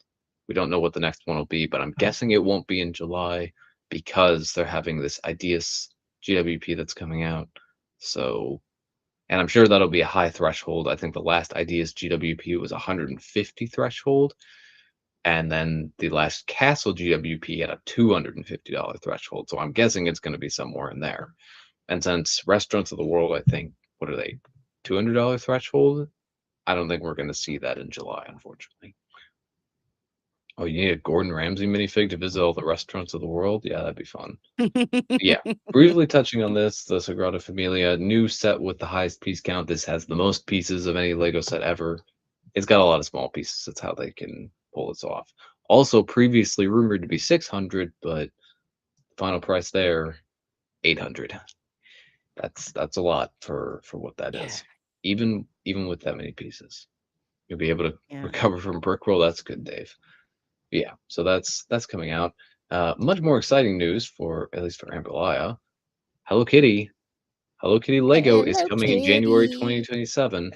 We don't know what the next one will be, but I'm guessing it won't be in July because they're having this Ideas GWP that's coming out. So, and I'm sure that'll be a high threshold. I think the last Ideas GWP was 150 threshold, and then the last Castle GWP had a $250 threshold. So I'm guessing it's going to be somewhere in there. And since Restaurants of the World, I think, what are they, $200 threshold? I don't think we're going to see that in July, unfortunately. Oh, you need a Gordon Ramsay minifig to visit all the restaurants of the world? Yeah, that'd be fun. Yeah, briefly touching on this, the Sagrada Familia new set with the highest piece count. This has the most pieces of any Lego set ever. It's got a lot of small pieces. That's how they can pull this off. Also, previously rumored to be 600, but final price there, 800. That's a lot for what that is. Even with that many pieces, you'll be able to recover from Brickworld. That's good, Dave. Yeah, so that's coming out. Much more exciting news for at least for Amberlia. Hello Kitty Lego is coming in January 2027.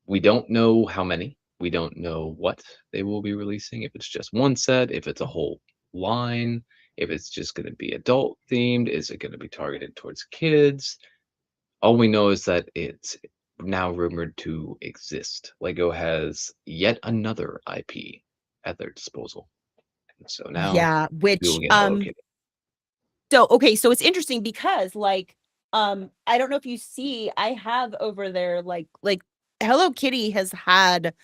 We don't know how many. We don't know what they will be releasing. If it's just one set, if it's a whole line, if it's just going to be adult themed, is it going to be targeted towards kids? All we know is that it's now rumored to exist. Lego has yet another IP at their disposal. And so now which we will get Hello Kitty. So okay, so it's interesting because like I don't know if you see, I have over there like Hello Kitty has had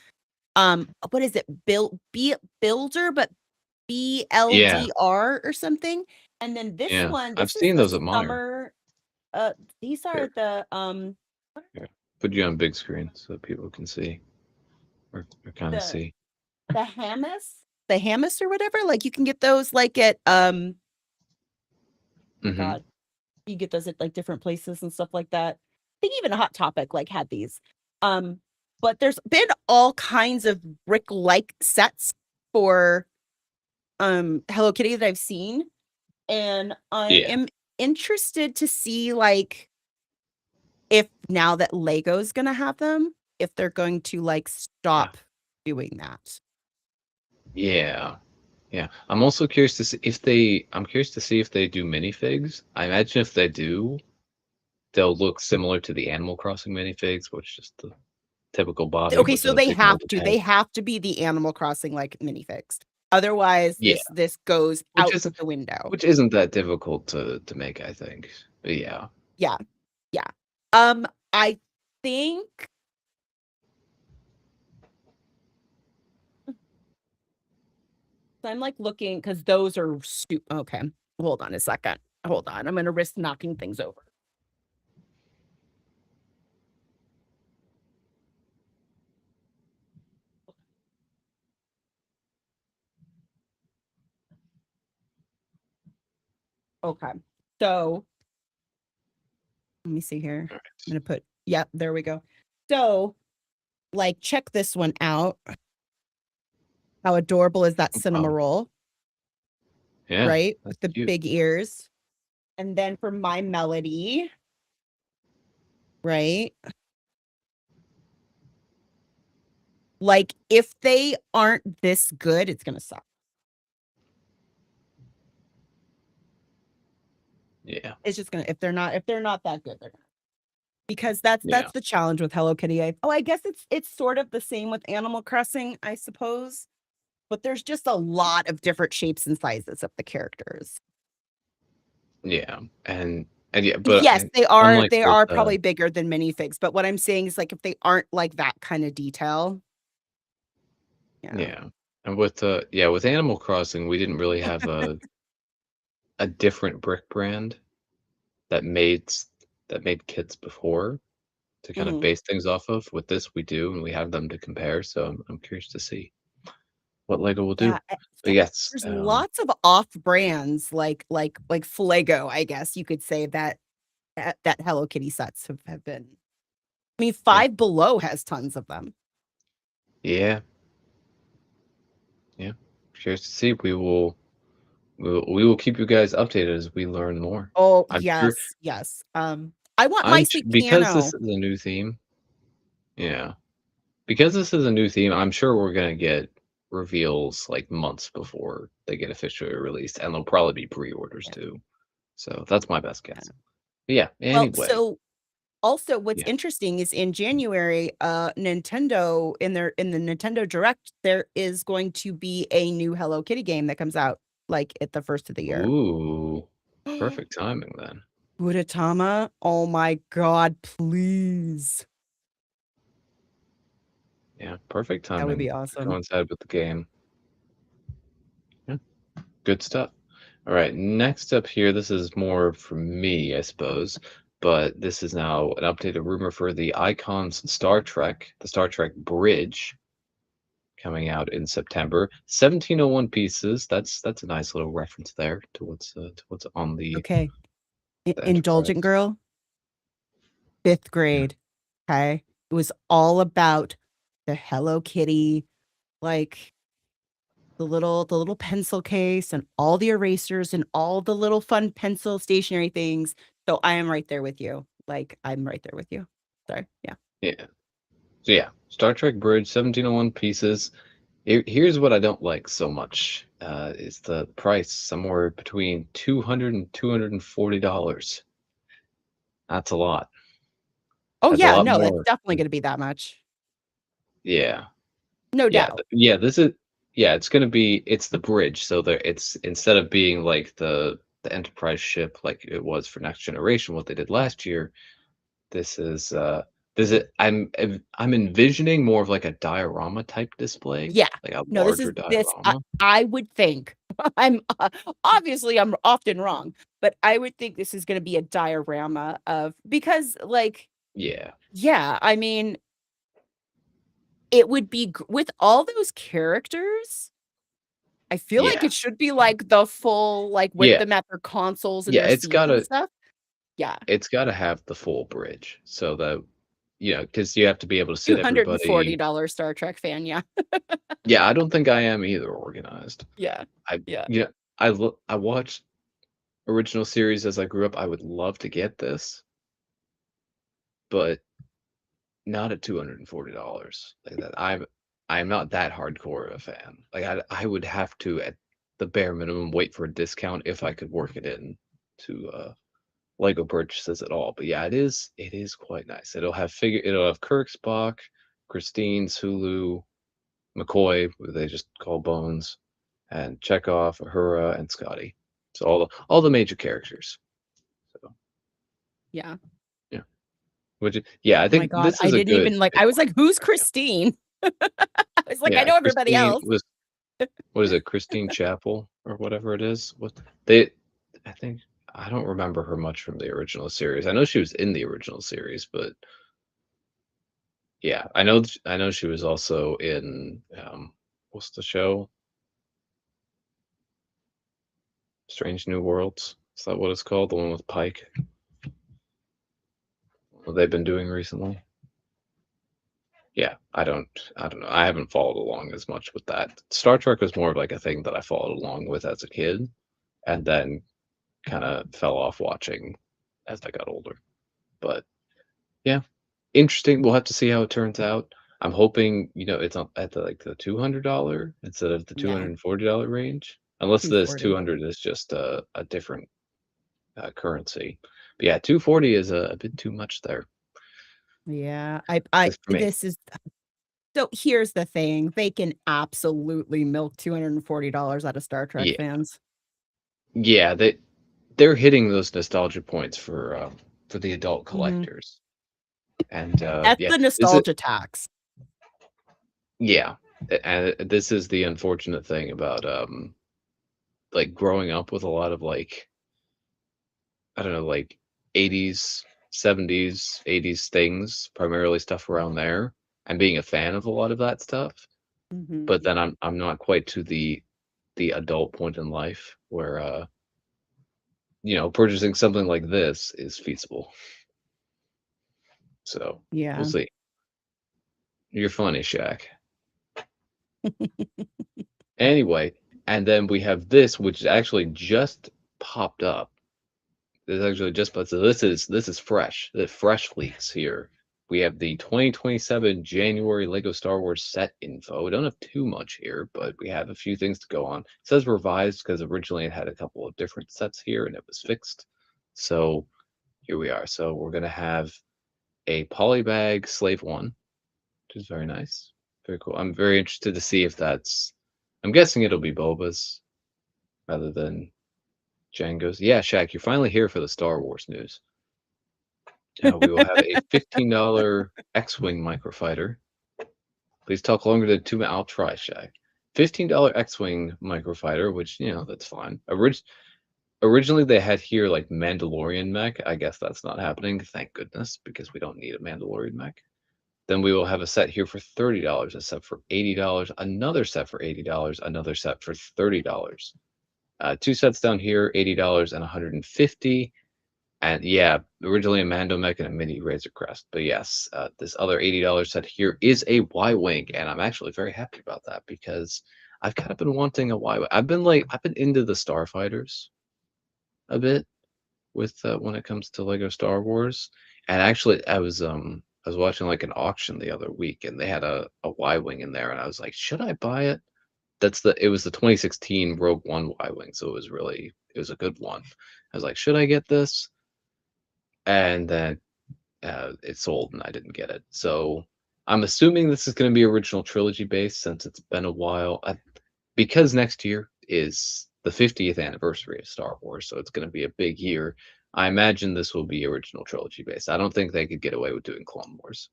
what is it? Builder, but BLDR or something. And then this one, I've this seen is those the at Meyer. summer. These are the Here, put you on big screen so people can see or kind of see. The Hamas or whatever. Like you can get those like at God, you get those at like different places and stuff like that. I think even Hot Topic like had these. But there's been all kinds of brick-like sets for Hello Kitty that I've seen, and I am interested to see like if now that Lego's gonna have them, if they're going to like stop doing that. Yeah. I'm also curious to see if they do minifigs. I imagine if they do, they'll look similar to the Animal Crossing minifigs, which is the typical body. Okay, so they have to be the Animal Crossing like minifigs. Otherwise, this goes out the window. Which isn't that difficult to make, I think. But yeah. I think I'm like looking because those are okay. Hold on a second. Hold on. I'm gonna risk knocking things over. Okay. So let me see here. I'm gonna put there we go. So like check this one out. How adorable is that cinema roll? Yeah. Right? With the big ears. And then for My Melody, right? Like if they aren't this good, it's gonna suck. Yeah. It's just gonna if they're not that good, they're gonna, because that's the challenge with Hello Kitty. I guess it's sort of the same with Animal Crossing, I suppose. But there's just a lot of different shapes and sizes of the characters. Yeah. And yeah, but yes, they are probably bigger than minifigs. But what I'm saying is like if they aren't like that kind of detail. Yeah. And with Animal Crossing, we didn't really have a different brick brand that made kits before to kind of base things off of. With this, we do, and we have them to compare. So I'm curious to see what Lego will do. Yeah, But yeah, yes, there's lots of off brands like Flego, I guess you could say that Hello Kitty sets have been. I mean, yeah, Five Below has tons of them. yeah, yeah. Curious to see. We will keep you guys updated as we learn more. Oh, I'm sure. yes, yes. I want My Sweet Because this Piano. is a new theme. Yeah, because this is a new theme. I'm sure we're gonna get reveals like months before they get officially released, and there'll probably be pre-orders Yeah, too. So that's my best yeah. guess. But yeah. Well, Anyway. so also what's Yeah. interesting is in January, Nintendo in the Nintendo Direct, there is going to be a new Hello Kitty game that comes out, like, at the first of the year. Ooh. Perfect timing then. Gudetama? Oh my god, please. Yeah, perfect That would timing be to awesome. coincide with the game. Yeah, good stuff. All right, next up here, this is more for me, I suppose, but this is now an updated rumor for the Icons Star Trek, the Star Trek Bridge coming out in September. 1701 pieces. That's a nice little reference there to what's on Okay. the Indulgent Enterprise. Girl, 5th Yeah. grade, okay? It was all about the Hello Kitty, like, the little pencil case and all the erasers and all the little fun pencil stationery things. So I am right there with you. Like, I'm right there with you. Sorry. Yeah. Yeah. So yeah, Star Trek Bridge, 1701 pieces. Here's what I don't like so much is the price, somewhere between $200 and $240. That's a lot. Oh, That's a yeah, lot no, that's more. definitely gonna be that much. Yeah, No yeah, doubt. yeah. It's gonna be. It's the bridge. So there, it's instead of being like the Enterprise ship like it was for Next Generation, what they did last year. This is this is I'm envisioning more of like a diorama type display, Yeah. like a No, larger this I diorama. I would think I'm obviously, I'm often wrong, but I would think this is gonna be a diorama of because, like, Yeah, yeah, I mean, it would be gr with all those characters, I feel like yeah, it should be, like, the full, like, with yeah, them at their consoles and yeah. their seats and stuff. Yeah. It's gotta have the full bridge so that because you have to be able to sit everybody. $240 Star Trek fan, yeah. Yeah, I don't think I am either organized. Yeah. I Yeah. yeah, I watched original series as I grew up. I would love to get this, but not at $240. Like that I'm not that hardcore of a fan. Like I would have to, at the bare minimum, wait for a discount if I could work it in to Lego purchases at all. But yeah, it is quite nice. It'll have Kirk, Spock, Christine, Sulu, McCoy, who they just call Bones, and Chekhov, Uhura, and Scotty. So all the major characters. So Yeah. yeah. Yeah, I Oh my think god, this I is a didn't good even, like, big I was one. like, "Who's Yeah. Christine?" I was like, "I Yeah, know everybody Christine else." was what is it, Christine Chapel or whatever it is? What they I think I don't remember her much from the original series. I know she was in the original series, but yeah, I know she was also in what's the show? Strange New Worlds. Is that what it's called? The one with Pike? What they've been doing recently? Yeah, I don't know. I haven't followed along as much with that. Star Trek was more of like a thing that I followed along with as a kid and then kind of fell off watching as I got older. But yeah, interesting. We'll have to see how it turns out. I'm hoping, it's up at the $200 instead of the Yeah, $240 range. Unless this 240. 200 is just a different currency. But yeah, 240 is a bit too much there. Yeah, Just for me. this is so here's the thing, they can absolutely milk $240 out of Star Trek Yeah. fans. Yeah, they're hitting those nostalgia points for the adult Mhm. collectors. And That's yeah, the this is nostalgia tax. yeah. And this is the unfortunate thing about like growing up with a lot of like I don't know, like 80s, 70s, 80s things, primarily stuff around there, and being a fan of a lot of that stuff. but Mhm. then I'm not quite to the adult point in life where purchasing something like this is feasible. So we'll Yeah. see. You're funny, Shaq. Anyway, and then we have this, which actually just popped up. This actually just but so this is fresh. The fresh leaks here. We have the 2027 January Lego Star Wars set info. We don't have too much here, but we have a few things to go on. It says revised because originally it had a couple of different sets here and it was fixed. So here we are. So we're gonna have a polybag Slave One, which is very nice. Very cool. I'm very interested to see if that's. I'm guessing it'll be Boba's rather than Django's. Yeah, Shaq, you're finally here for the Star Wars news. We will have a $15 X-Wing microfighter. Please talk longer than 2 minutes. I'll try, Shaq. $15 X-Wing microfighter, which, that's fine. Originally, they had here like Mandalorian mech. I guess that's not happening. Thank goodness, because we don't need a Mandalorian mech. Then we will have a set here for $30, a set for $80, another set for $80, another set for $30. Two sets down here, $80 and $150. And yeah, originally a Mando mech and a mini Razor Crest. But yes, this other $80 set here is a Y-Wing, and I'm actually very happy about that because I've kind of been wanting a Y-Wing. I've been into the Starfighters a bit with when it comes to Lego Star Wars. And actually, I was watching like an auction the other week, and they had a Y-Wing in there, and I was like, should I buy it? It was the 2016 Rogue One Y-Wing, so it was a good one. I was like, should I get this? And then it sold and I didn't get it. So I'm assuming this is going to be original trilogy based since it's been a while. Because next year is the 50th anniversary of Star Wars, so it's going to be a big year. I imagine this will be original trilogy based. I don't think they could get away with doing Clone Wars.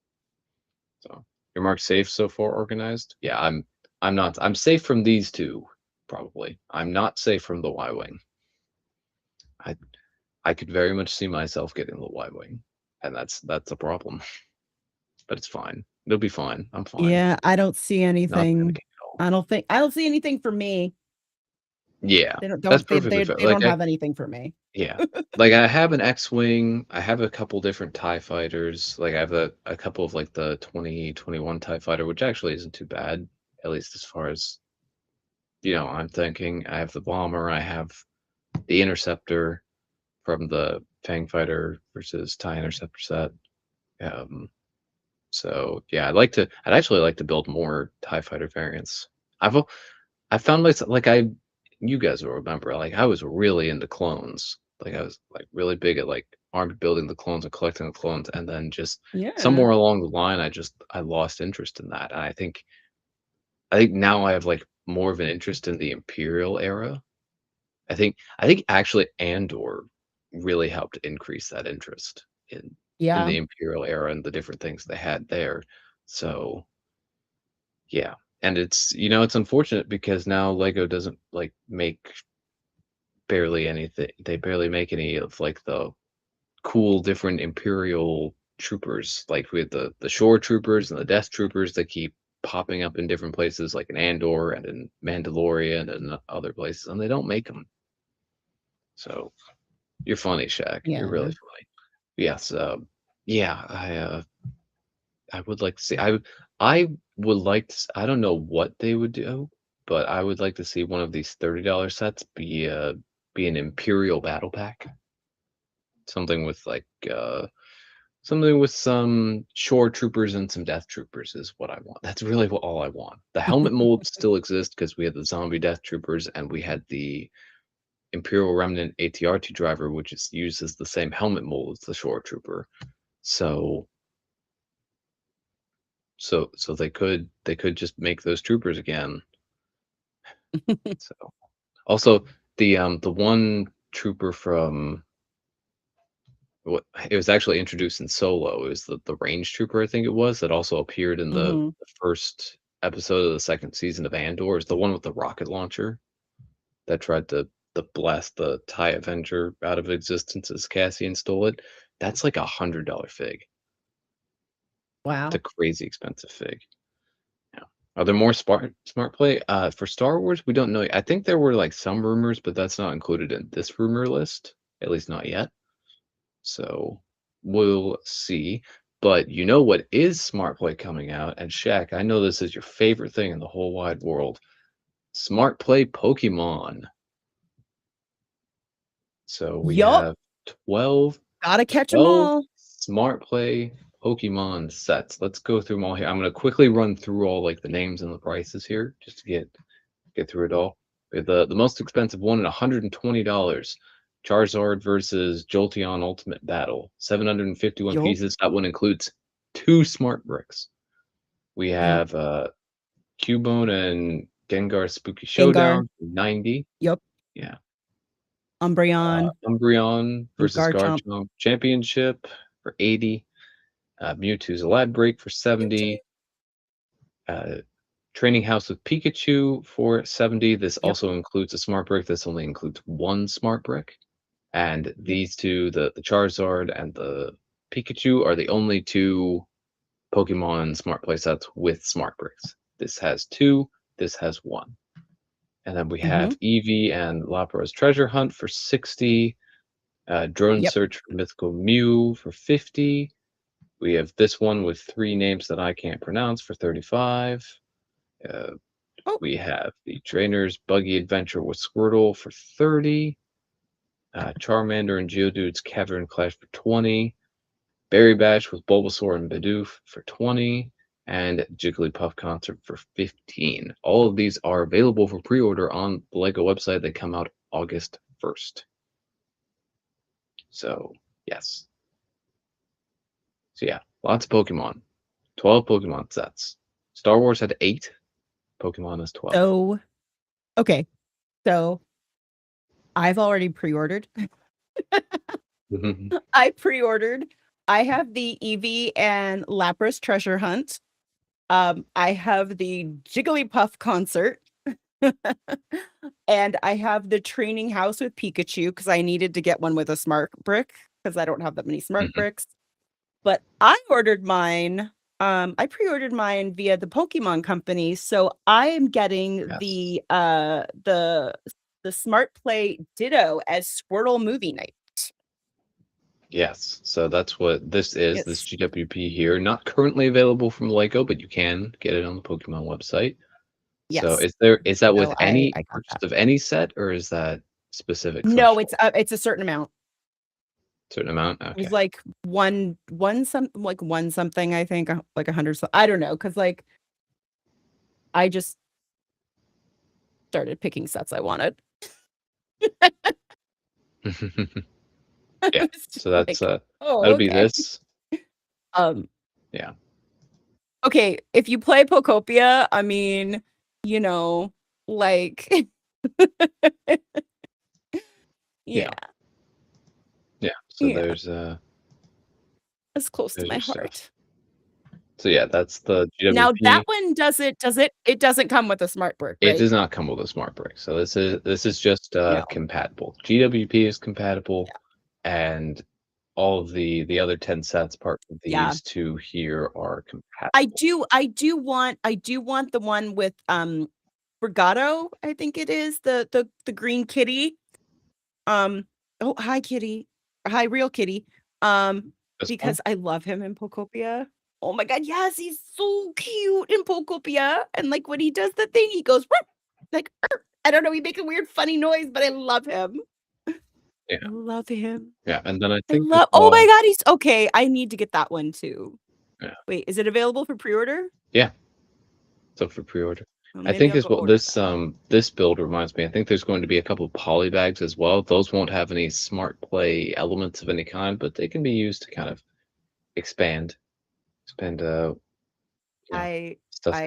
So your mark safe so far organized? Yeah, I'm not. I'm safe from these two, probably. I'm not safe from the Y Wing. I I could very much see myself getting the Y Wing, and that's a problem. But it's fine. It'll be fine. I'm fine. Yeah, I don't see Not anything. panicking at all. I don't see anything for me. Yeah, They don't that's don't perfectly fair. they don't have anything for me. Yeah, like I have an X-wing. I have a couple different Tie fighters. Like I have a couple of like the 2021 Tie fighter, which actually isn't too bad, at least as far as I'm thinking. I have the bomber. I have the interceptor from the Fang fighter versus Tie interceptor set. Um, So yeah, I'd actually like to build more TIE fighter variants. I've I found myself like you guys will remember, like I was really into clones. Like I was like really big at like army building the clones and collecting the clones, and then just Yeah. somewhere along the line, I lost interest in that. And I think now I have like more of an interest in the Imperial era. I think actually Andor really helped increase that interest in Yeah. the Imperial era and the different things they had there. So yeah. And it's unfortunate because now Lego doesn't like make barely anything. They barely make any of like the cool different Imperial troopers, like with the shore troopers and the death troopers that keep popping up in different places, like in Andor and in Mandalorian and other places, and they don't make them. So you're funny, Shaq. You're Yeah. really funny. Yes. Yeah. I would like to see. I would like to. I don't know what they would do, but I would like to see one of these $30 sets be an Imperial battle pack. Something with like something with some shore troopers and some death troopers is what I want. That's really all I want. The helmet molds still exist because we had the zombie death troopers and we had the Imperial Remnant ATRT driver, which is uses the same helmet mold as the shore trooper. So so they could just make those troopers again. So also the one trooper from what it was actually introduced in Solo. It was the range trooper, I think it was, that also appeared in Mhm. the first episode of the second season of Andor. Is the one with the rocket launcher that tried to blast the TIE Avenger out of existence as Cassian stole it. That's like $100 fig. It's a Wow. crazy expensive fig. Yeah. Are there more smart play? For Star Wars, we don't know. I think there were like some rumors, but that's not included in this rumor list, at least not yet. So we'll see. But you know what is smart play coming out? And Shaq, I know this is your favorite thing in the whole wide world. Smart play Pokemon. So we Yup. have 12 Gotta catch them 12 all. smart play Pokemon sets. Let's go through them all here. I'm going to quickly run through all like the names and the prices here just to get through it all. We have the most expensive one at $120. Charizard versus Jolteon Ultimate Battle, 751 Yup. pieces. That one includes 2 smart bricks. We have Cubone and Gengar Spooky Gengar. Showdown, 90. Yup. Yeah. Umbreon. Umbreon versus Garchomp. Garchomp Championship for 80. Mewtwo's Lad Break for 70. Training House with Pikachu for 70. This Yep. also includes a smart brick. This only includes 1 smart brick. And Yep. these two, the Charizard and the Pikachu, are the only 2 Pokemon smart play sets with smart bricks. This has 2, this has 1. And then we have Eevee and Lapra's Treasure Hunt for 60. Drone Yep. Search for Mythical Mew for 50. We have this one with 3 names that I can't pronounce for 35. We have the Trainer's Buggy Adventure with Squirtle for 30. Charmander and Geodude's Cavern Clash for 20. Berry Bash with Bulbasaur and Bidoof for 20. And Jigglypuff Concert for 15. All of these are available for pre-order on the LEGO website. They come out August 1st. So, yes. So yeah, lots of Pokemon. 12 Pokemon sets. Star Wars had 8. Pokemon is 12. So, okay. So, I've already pre-ordered. I pre-ordered. I have the Eevee and Lapras Treasure Hunt. I have the Jigglypuff Concert. And I have the Training House with Pikachu because I needed to get one with a smart brick because I don't have that many smart bricks. But I ordered mine. I pre-ordered mine via the Pokemon Company, so I am getting Yes. the Smart Play Ditto as Squirtle Movie Night. Yes. So that's what this is. This Yes. GWP here, not currently available from LEGO, but you can get it on the Pokemon website. So Yes. is that with So any I got purchase that. of any set, or is that specific No, threshold? it's a certain amount. Certain amount? It was Okay. like one something, I think, like 100. I don't know, because like I just started picking sets I wanted. Yeah. It's just So that's like, oh, that'll be okay. this. Yeah. Okay, if you play Pokopia, I mean, like yeah. Yeah. So Yeah. there's It's close to there's my your stuff. heart. So yeah, that's the Now that GWP. one it doesn't come with a smart brick, It right? does not come with a smart brick. So this is just No. compatible. GWP is compatible, Yeah. and all of the other 10 sets apart from Yeah. these 2 here are compatible. I do want the one with Brigado, I think it is, the green kitty. Oh, hi kitty. Hi, real kitty. This one? Because I love him in Pokopia. Oh my god, yes, he's so cute in Pokopia. And like when he does the thing, he goes "Ruff," like I don't know, he makes a weird funny noise, but I love him. Yeah. I love him. Yeah, and then I I think I love oh my saw god, he's okay. I need to get that one too. yeah. Wait, is it available for pre-order? Yeah. So for pre-order. Well, I maybe think I'll as go well order this that. this build reminds me, I think there's going to be a couple poly bags as well. Those won't have any smart play elements of any kind, but they can be used to kind of expand stuff that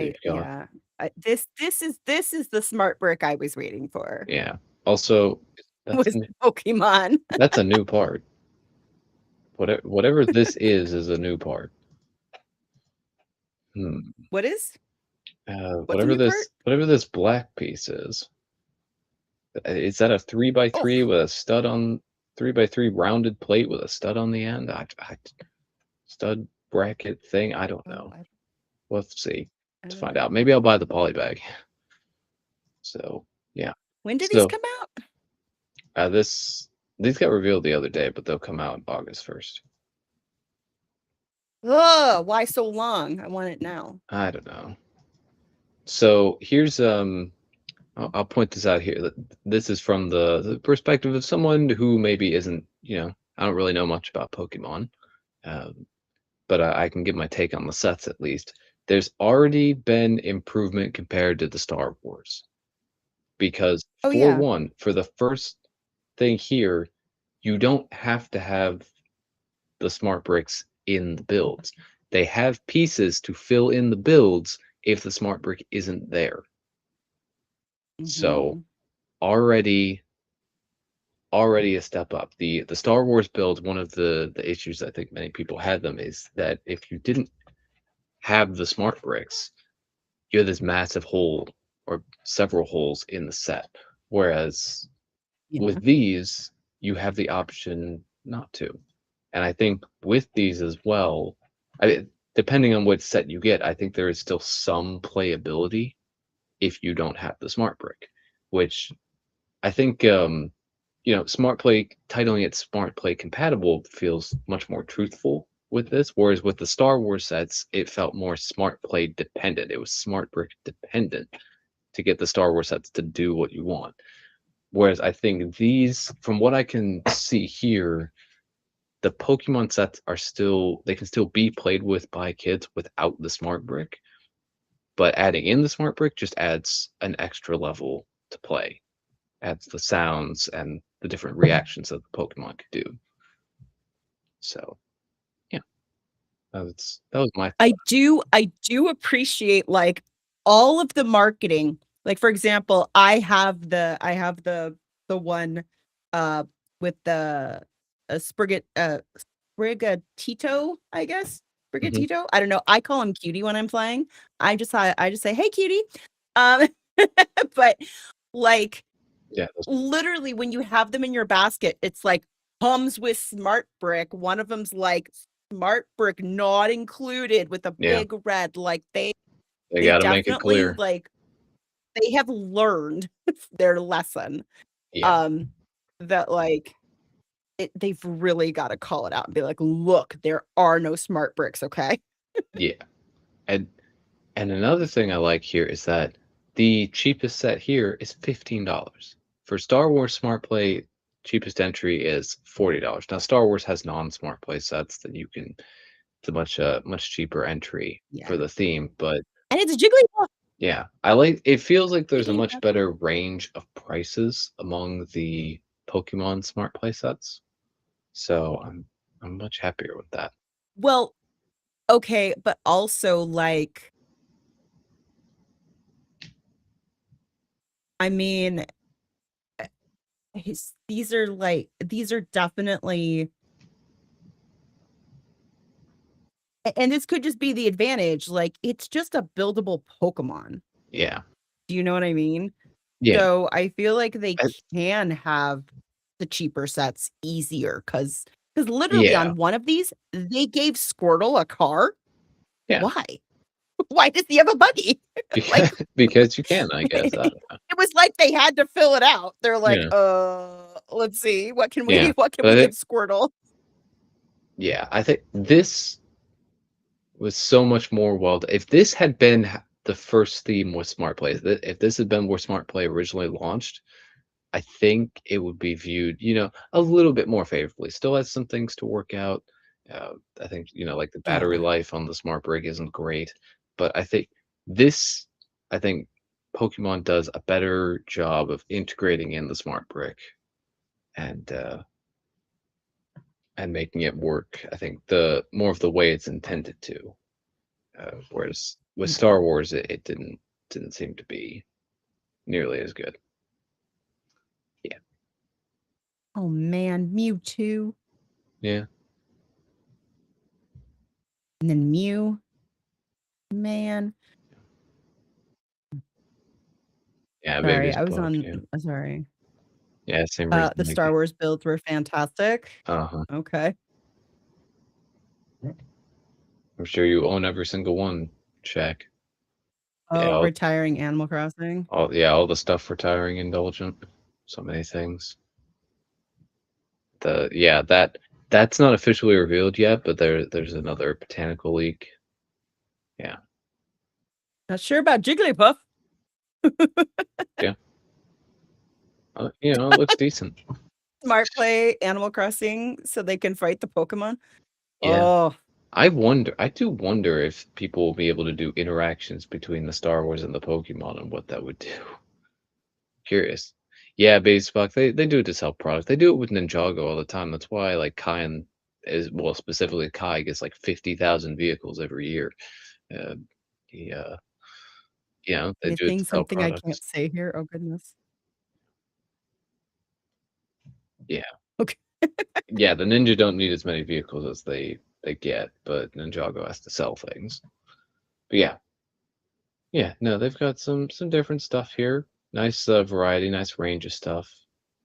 you've got. Yeah. This is the smart brick I was waiting for. Yeah. Also, Was Pokemon. that's a new part. Whatever this is a new part. What is? What's a Whatever new part? this black piece is that a 3x3 with a stud on 3x3 rounded plate with a stud on the end? Stud bracket thing? I don't know. Let's see. to find out. Maybe I'll buy the poly bag. So yeah. When did these So come out? these got revealed the other day, but they'll come out August 1st. Ugh, why so long? I want it now. I don't know. So here's I'll point this out here. This is from the perspective of someone who maybe isn't, I don't really know much about Pokemon, but I can give my take on the sets at least. There's already been improvement compared to the Star Wars, because Oh yeah. for the first thing here, you don't have to have the smart bricks in the builds. They have pieces to fill in the builds if the smart brick isn't there. So Mhm. already a step up. The Star Wars build, one of the issues I think many people had them is that if you didn't have the smart bricks, you had this massive hole or several holes in the set. Whereas Yeah. with these, you have the option not to. And I think with these as well, depending on what set you get, I think there is still some playability if you don't have the smart brick, which I think smart play, titling it smart play compatible feels much more truthful with this. Whereas with the Star Wars sets, it felt more smart play dependent. It was smart brick dependent to get the Star Wars sets to do what you want. Whereas I think these, from what I can see here, the Pokemon sets they can still be played with by kids without the smart brick. But adding in the smart brick just adds an extra level to play. Adds the sounds and the different reactions that the Pokemon could do. So, yeah, that was my. I do appreciate like all of the marketing. Like for example, I have the one with the Sprigatito, I guess. Mhm. Sprigatito. I don't know. I call him Cutie when I'm playing. I just say, "Hey, Cutie." Um, but like Yeah, literally when you have them in your basket, it's like comes with smart brick. One of them's like smart brick not included with a yeah, big red. Like they they got to make it definitely clear. like they have learned their lesson. Yeah, That like they've really got to call it out and be like, look, there are no smart bricks, okay? yeah, and another thing I like here is that the cheapest set here is $15 for Star Wars Smart Play. Cheapest entry is $40. Now, Star Wars has non-smart play sets that you can. It's a much cheaper entry for Yeah. the theme, but And it's Jigglypuff. yeah, I like it. Feels like there's a much Jigglypuff. better range of prices among the Pokemon Smart Play sets, so I'm much happier with that. Well, okay, but also like I mean these are definitely, and this could just be the advantage, like it's just a buildable Pokemon. Yeah, Do you know what I mean? yeah, So I feel like they I, can have the cheaper sets easier because literally yeah, on one of these, they gave Squirtle a car. yeah. Why? Why does he have a buggy? Like Because you can, I guess. I it don't know. was like they had to fill it out. They're like, Yeah, let's see, what can we yeah. what can But we give Squirtle? I think this was so much more well. If this had been the first theme with Smart Play, if this had been where Smart Play originally launched, I think it would be viewed, a little bit more favorably. Still has some things to work out. I think, like the battery Yeah. life on the smart brick isn't great, but this, I think Pokemon does a better job of integrating in the smart brick and making it work. I think the more of the way it's intended to. Whereas with Yeah. Star Wars, it didn't seem to be nearly as good. Yeah, Oh man, Mewtwo. yeah, And then Mew. Man. yeah. Sorry, Baby's I was bug. on Yeah, sorry. yeah. Same reason. The Star Wars builds were fantastic. Uh-huh. Okay. I'm sure you own every single one, Shaq. Yeah, Oh, retiring Animal Crossing. all the stuff retiring Indulgent. So many things. That's not officially revealed yet, but there's another botanical leak. Yeah. Not sure about Jigglypuff. Yeah. It looks decent. Smart Play Animal Crossing so they can fight the Pokemon. Yeah. Oh, I do wonder if people will be able to do interactions between the Star Wars and the Pokemon and what that would do. Curious. Yeah, Buck, they do it to sell products. They do it with Ninjago all the time. That's why like specifically Kai gets like 50,000 vehicles every year. Uh, he they do it to anything, sell something I products. can't say here. Oh, goodness. Yeah. Okay. Yeah, the Ninja don't need as many vehicles as they get, but Ninjago has to sell things. But yeah. Yeah, no, they've got some different stuff here. Nice variety, nice range of stuff.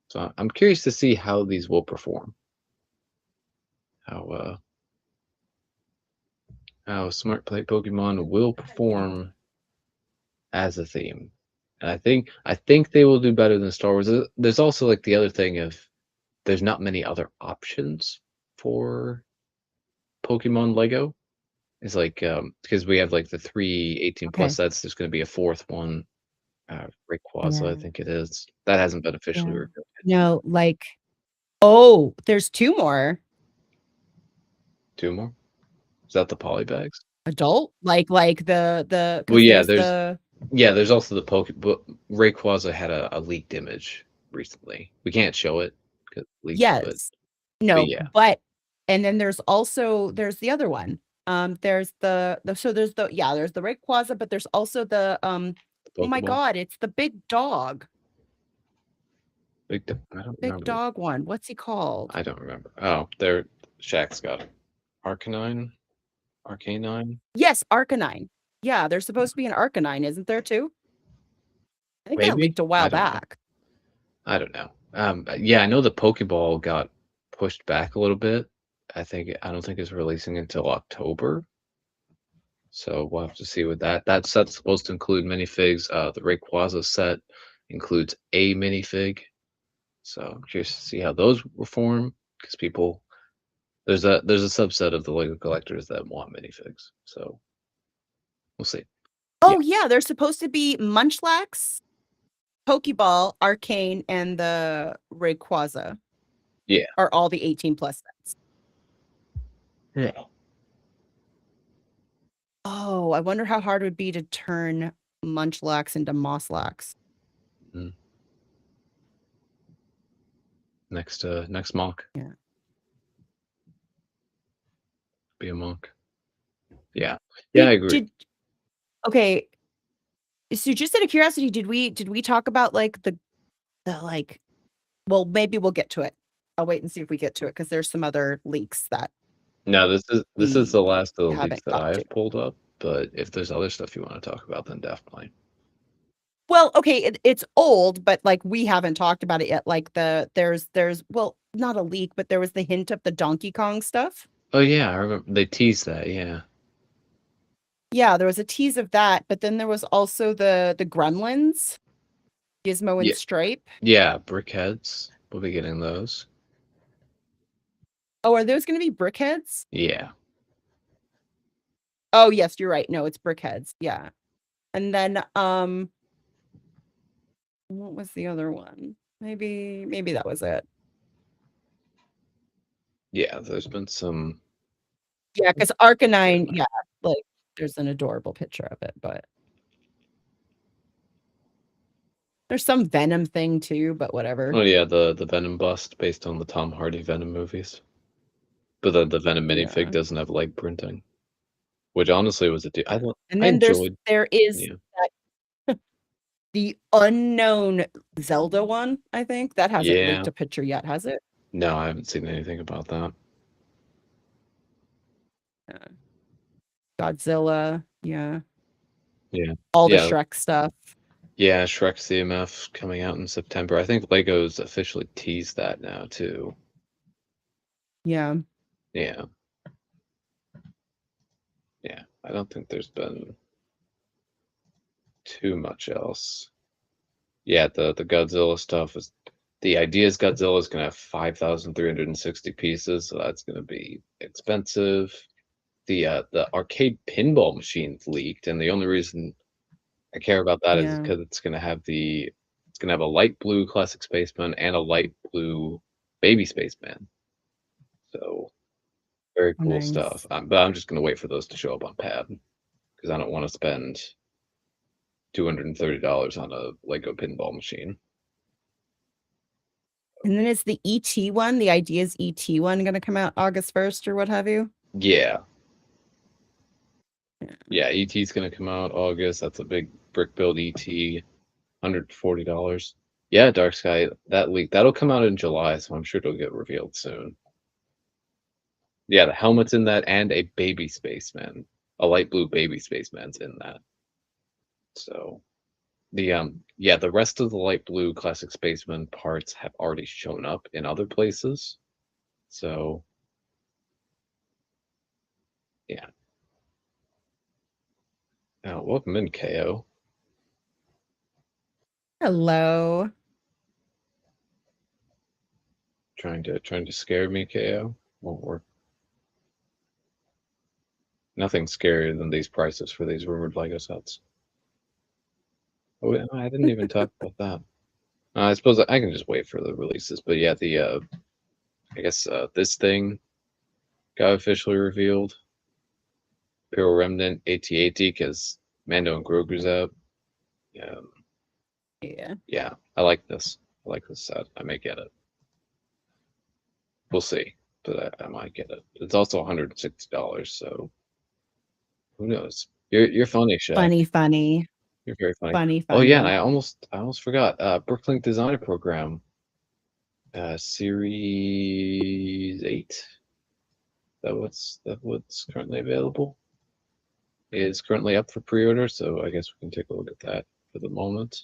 So I'm curious to see how these will perform. How Smart Play Pokemon will perform as a theme. And I think they will do better than Star Wars. There's also like the other thing of there's not many other options for Pokemon Lego. It's like because we have like the 3 18 plus Okay. sets, there's going to be a fourth one, Rayquaza, I Yeah. think it is. That hasn't been officially Yeah. revealed yet. No, like, oh, there's 2 more. 2 more? Is that the polybags? Adult? Like the Well, 'cause yeah, there's the there's also the but Rayquaza had a leaked image recently. We can't show it 'cause it's leaked, yes. but No, yeah, but and then there's the other one. There's there's the Rayquaza, but there's also the oh my Pokeball. god, it's the big dog. I don't Big remember. dog one. What's he called? I don't remember. Oh, Shaq's got it. Arcanine? Arcanine? Yes, Arcanine. Yeah, there's supposed to be an Arcanine, isn't there too? I think that Maybe? leaked a I while don't know. back. I don't know. Yeah, I know the Pokeball got pushed back a little bit. I don't think it's releasing until October. So we'll have to see with that. That set's supposed to include minifigs. The Rayquaza set includes a minifig. So I'm curious to see how those perform because there's a subset of the Lego collectors that want minifigs. So we'll see. Yeah. Oh yeah, there's supposed to be Munchlax, Pokeball, Arcane, and the Rayquaza Yeah. are all the 18 plus sets. Yeah. Oh, I wonder how hard it would be to turn Munchlax into Mosslax. Mm. Next mock. Yeah. Be a monk. Yeah. Yeah, I agree. Okay. So just out of curiosity, did we talk about like the like well, maybe we'll get to it. I'll wait and see if we get to it because there's some other leaks that No, this is the we last of the leaks haven't that got I to. have pulled up, but if there's other stuff you want to talk about, then definitely. Well, okay, it's old, but like we haven't talked about it yet. Like there's well, not a leak, but there was the hint of the Donkey Kong stuff. Oh yeah, I remember they teased that, yeah. Yeah, there was a tease of that, but then there was also the Gremlins, Gizmo and Yeah, Stripe. yeah, Brickheads. We'll be getting those. Oh, are those going to be Brickheads? Yeah. Oh, yes, you're right. No, it's Brickheads. Yeah. And then what was the other one? Maybe that was it. Yeah, there's been some Yeah, because Arcanine, yeah, like there's an adorable picture of it, but there's some Venom thing too, but whatever. oh yeah, the Venom bust based on the Tom Hardy Venom movies. But the Venom minifig Yeah. doesn't have leg printing, which honestly was And I then enjoyed. there is Yeah. that the unknown Zelda one, I think. That hasn't Yeah. leaked a picture yet, has it? No, I haven't seen anything about that. Yeah. Godzilla, yeah. Yeah. All the Yeah. Shrek stuff. Yeah, Shrek CMF coming out in September. I think Lego's officially teased that now too. Yeah. Yeah. Yeah. I don't think there's been too much else. Yeah, the Godzilla stuff is. The idea is Godzilla is going to have 5,360 pieces, so that's going to be expensive. The arcade pinball machine's leaked, and the only reason I care about that is Yeah. because it's going to have a light blue classic spaceman and a light blue baby spaceman. So very Oh, cool nice. stuff. But I'm just going to wait for those to show up on pad because I don't want to spend $230 on a Lego pinball machine. And then is the ET one, the Ideas ET one, going to come out August 1st or what have you? Yeah. Yeah, ET's going to come out August. That's a big brick build ET, $140. Yeah, Dark Sky, that leak, that'll come out in July, so I'm sure it'll get revealed soon. Yeah, the helmet's in that and a baby spaceman. A light blue baby spaceman's in that. So the rest of the light blue classic spaceman parts have already shown up in other places. So yeah. Now, welcome in, KO. Hello. Trying to scare me, KO. Won't work. Nothing scarier than these prices for these rumored Lego sets. Oh, I didn't even talk about that. I suppose I can just wait for the releases, but yeah, I guess this thing got officially revealed. Imperial Remnant AT-AT because Mando and Grogu's out. Yeah, I like this. I like this set. I may get it. We'll see, but I might get it. It's also $160, so who knows? You're funny, Shaq. Funny. You're very funny. Funny. Oh yeah, and I almost forgot. Brooklyn Designer Program, Series 8. That's what's currently available. Is currently up for pre-order, so I guess we can take a look at that for the moment.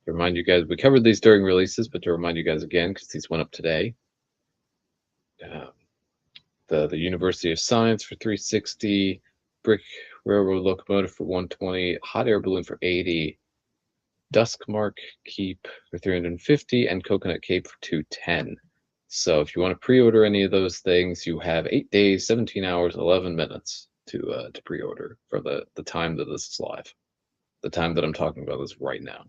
To remind you guys, we covered these during releases, but to remind you guys again, because these went up today. The University of Science for 360, Brick Railroad Locomotive for 120, Hot Air Balloon for 80, Duskmark Keep for 350, and Coconut Cape for 210. So if you want to pre-order any of those things, you have 8 days, 17 hours, 11 minutes to pre-order for the time that this is live. The time that I'm talking about is right now.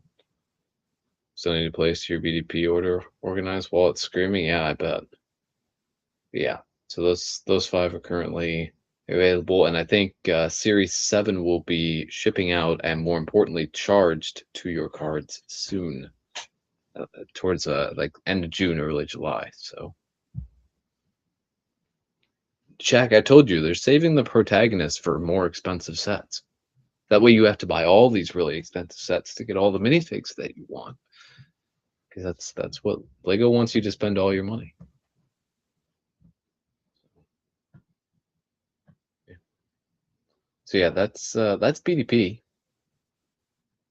Still need to place your BDP order organized while it's screaming? Yeah, I bet. Yeah, so those 5 are currently available, and I think Series 7 will be shipping out and more importantly charged to your cards soon, towards like end of June, early July. So, Jack, I told you they're saving the protagonist for more expensive sets. That way, you have to buy all these really expensive sets to get all the minifigs that you want, because that's what Lego wants you to spend all your money. So yeah, that's BDP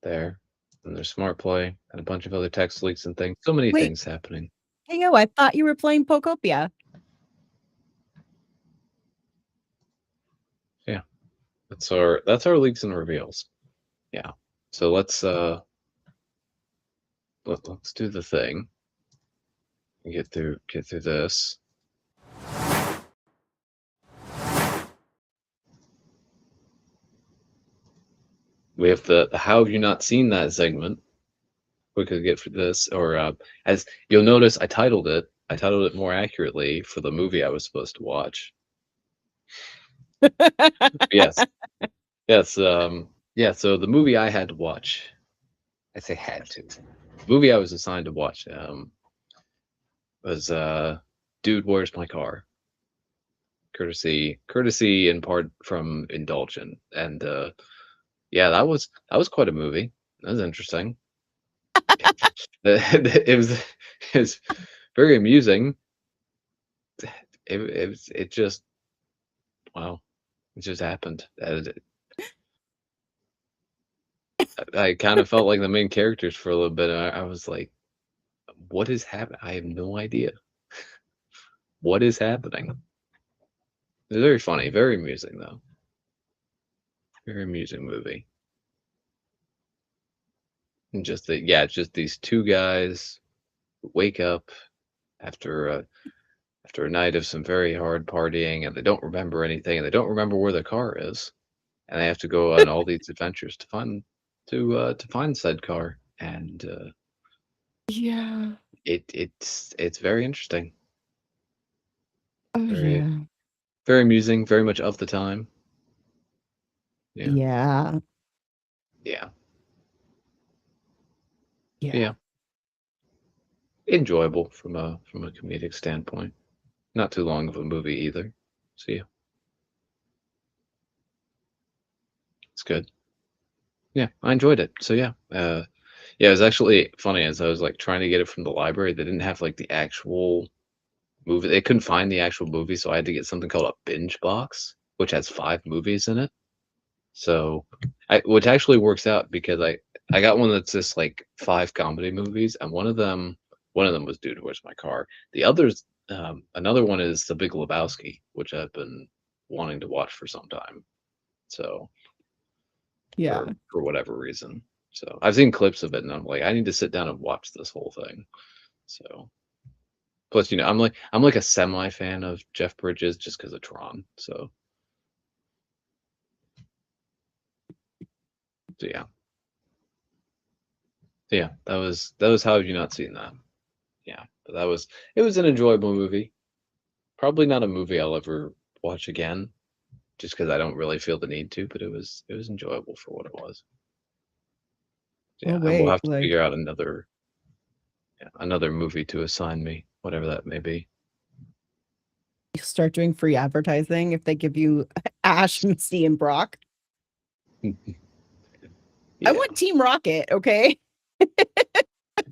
there, and there's Smart Play and a bunch of other text leaks and things. So many things happening. Hey, I thought you were playing Pokopia. Yeah, that's our leaks and reveals. Yeah, so let's do the thing. Get through this. We have the how have you not seen that segment? We could get for this, or as you'll notice, I titled it more accurately for the movie I was supposed to watch. Yes, yes, yeah. So the movie I had to watch, I say had to. The movie I was assigned to watch was Dude, Where's My Car? Courtesy in part from Indulgent, and yeah, that was quite a movie. That was interesting. It was very amusing. It just wow, it just happened. I kind of felt like the main characters for a little bit. I was like, what is happening? I have no idea. What is happening? It's very funny, very amusing though. Very amusing movie. And just that, yeah, it's just these two guys wake up after after a night of some very hard partying, and they don't remember anything, and they don't remember where their car is, and they have to go on all these adventures to find said car, and Yeah. it's very interesting, Oh, very yeah. very amusing, very much of the time. Yeah, Yeah. yeah, Yeah. yeah. Enjoyable from a comedic standpoint. Not too long of a movie either. So yeah, it's good. Yeah, I enjoyed it. So yeah, yeah, it was actually funny as I was like trying to get it from the library. They didn't have like the actual movie. They couldn't find the actual movie, so I had to get something called a binge box, which has 5 movies in it. So, which actually works out because I got one that's just like 5 comedy movies, and one of them was Dude, Where's My Car? The others, another one is The Big Lebowski, which I've been wanting to watch for some time. So Yeah. for whatever reason, so I've seen clips of it, and I'm like, I need to sit down and watch this whole thing. So plus, I'm like a semi fan of Jeff Bridges just because of Tron. So yeah. So yeah, that was How Have You Not Seen That? Yeah, but it was an enjoyable movie. Probably not a movie I'll ever watch again, just because I don't really feel the need to. But it was enjoyable for what it was. Oh, Yeah, and we'll wait, have to like, figure out another movie to assign me, whatever that may be. you start doing free advertising if they give you Ash, Misty, and Brock. I Yeah, want Team Rocket, okay?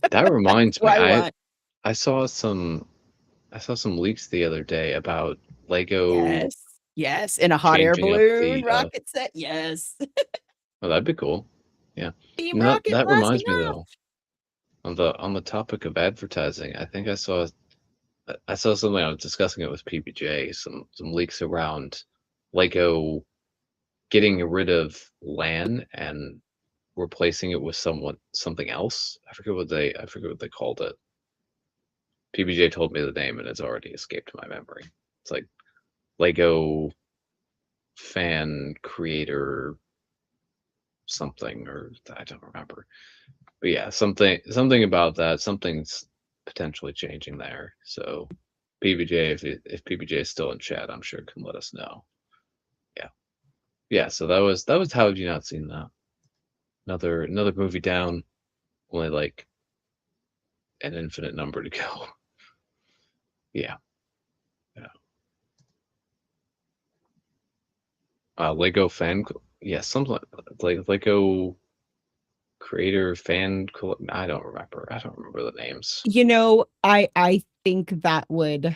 that reminds Who me. I I want. I saw some I saw some leaks the other day about Lego Yes. Yes. In a hot air changing up balloon the. rocket set. Yes. Oh, that'd be cool. Yeah, Team and that Rocket that blasting reminds me off. though. On the topic of advertising, I think I saw something. I was discussing it with PBJ. Some leaks around Lego getting rid of LAN and replacing it with something else. I forget what they called it. PBJ told me the name, and it's already escaped my memory. It's like Lego fan creator something, or I don't remember. But yeah, something about that. Something's potentially changing there. So PBJ, if PBJ is still in chat, I'm sure can let us know. Yeah, yeah. So that was How Have You Not Seen That? Another movie down. Only like an infinite number to go. Yeah, yeah. Lego fan. Yeah, something like Lego creator fan. I don't remember. I don't remember the names. You know, I think that would